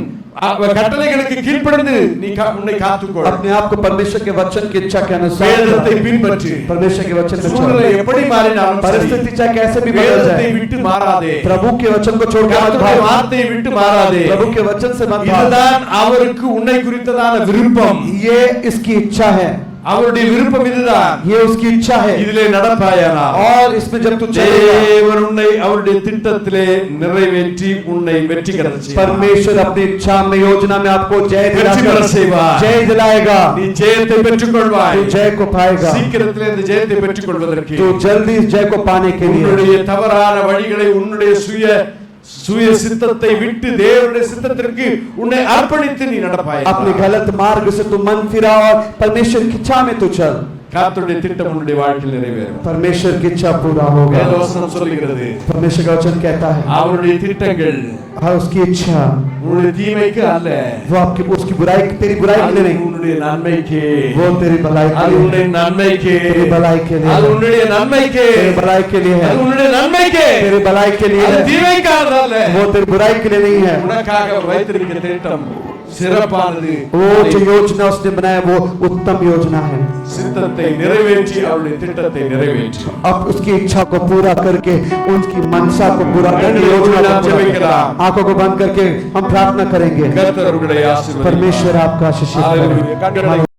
கட்டளைகளுக்கு கீழ்ப்படிந்து நீ உன்னை காத்துக்கொள். अपने आप को परमेश्वर के वचन की इच्छा के अनुसार வேதத்தை பின்பற்றி परमेश्वर के वचन में சூழ்நிலை चलो। எப்படி மாறினாலும் சரி, परिस्थिति चाहे कैसे भी बदल வேதத்தை जाए, விட்டு மாறாதே. प्रभु के वचन को छोड़कर मत கர்த்தருடைய भागो। வார்த்தையை விட்டு மாறாதே. प्रभु के वचन से मत भागो। இதுதான் அவருக்கு உன்னை குறித்ததான விருப்பம். ये इसकी इच्छा है। அவருடைய விருப்பம் இதுதான். ये उसकी इच्छा है। இதிலே நடப்பாயானால் और इसमें जब तू चलेगा, தேவன் உன்னை அவருடைய திட்டத்திலே நிறைவேற்றி உன்னை வெற்றி பெற செய்வார். परमेश्वर अपनी इच्छा में योजना में आपको जय வெற்றி பெற செய்வார். जय दिलाएगा। நீ ஜெயத்தை பெற்றுக் கொள்வாய். तू जय को पाएगा। சீக்கிரத்திலே இந்த ஜெயத்தை பெற்றுக் கொள்வதற்கு तू जल्दी इस जय को पाने के लिए உன்னுடைய தவறான வழிகளை உன்னுடைய சுய சித்தத்தை விட்டு தேவனுடைய சித்தத்திற்கு உன்னை அர்ப்பணித்து நீ நடப்பாய். अपने गलत मार्ग से तू मन फिरा और परमेश्वर की इच्छा में तू चल। கர்த்தருடைய திட்டம் உன்னுடைய வாழ்க்கையில் நிறைவேறும். परमेश्वर की इच्छा पूरा होगा। வேதவசனம் சொல்கிறது, परमेश्वर का वचन कहता है அவருடைய திட்டங்கள் उसकी इच्छा உன்னுடைய தீமைக்கு அல்ல, वो आपकी उसकी बुराई तेरी बुराई के அது लिए नहीं, உன்னுடைய நன்மைக்கு, वो तेरी भलाई के அது लिए, உன்னுடைய நன்மைக்கு, तेरी भलाई के लिए, அது உன்னுடைய நன்மைக்கு, तेरी भलाई के लिए है, அது உன்னுடைய நன்மைக்கு, तेरी भलाई के लिए அது है, தீமைக்கானதல்ல. वो तेरी बुराई के लिए नहीं है। உனக்காக வைத்திருக்கிற திட்டம் சிறப்பானது. वो जो योजना उसने बनाया वो उत्तम योजना है। சித்தத்தை நிறைவேற்றி அவருடைய திட்டத்தை நிறைவேற்றி अब उसकी इच्छा को पूरा करके उसकी मनसा को पूरा करके योजना को पूरा करके, आंखों को बंद करके हम प्रार्थना करेंगे। கர்த்தர் உங்களை ஆசீர்வதிப்பார். परमेश्वर आपका आशीष हालेलुया.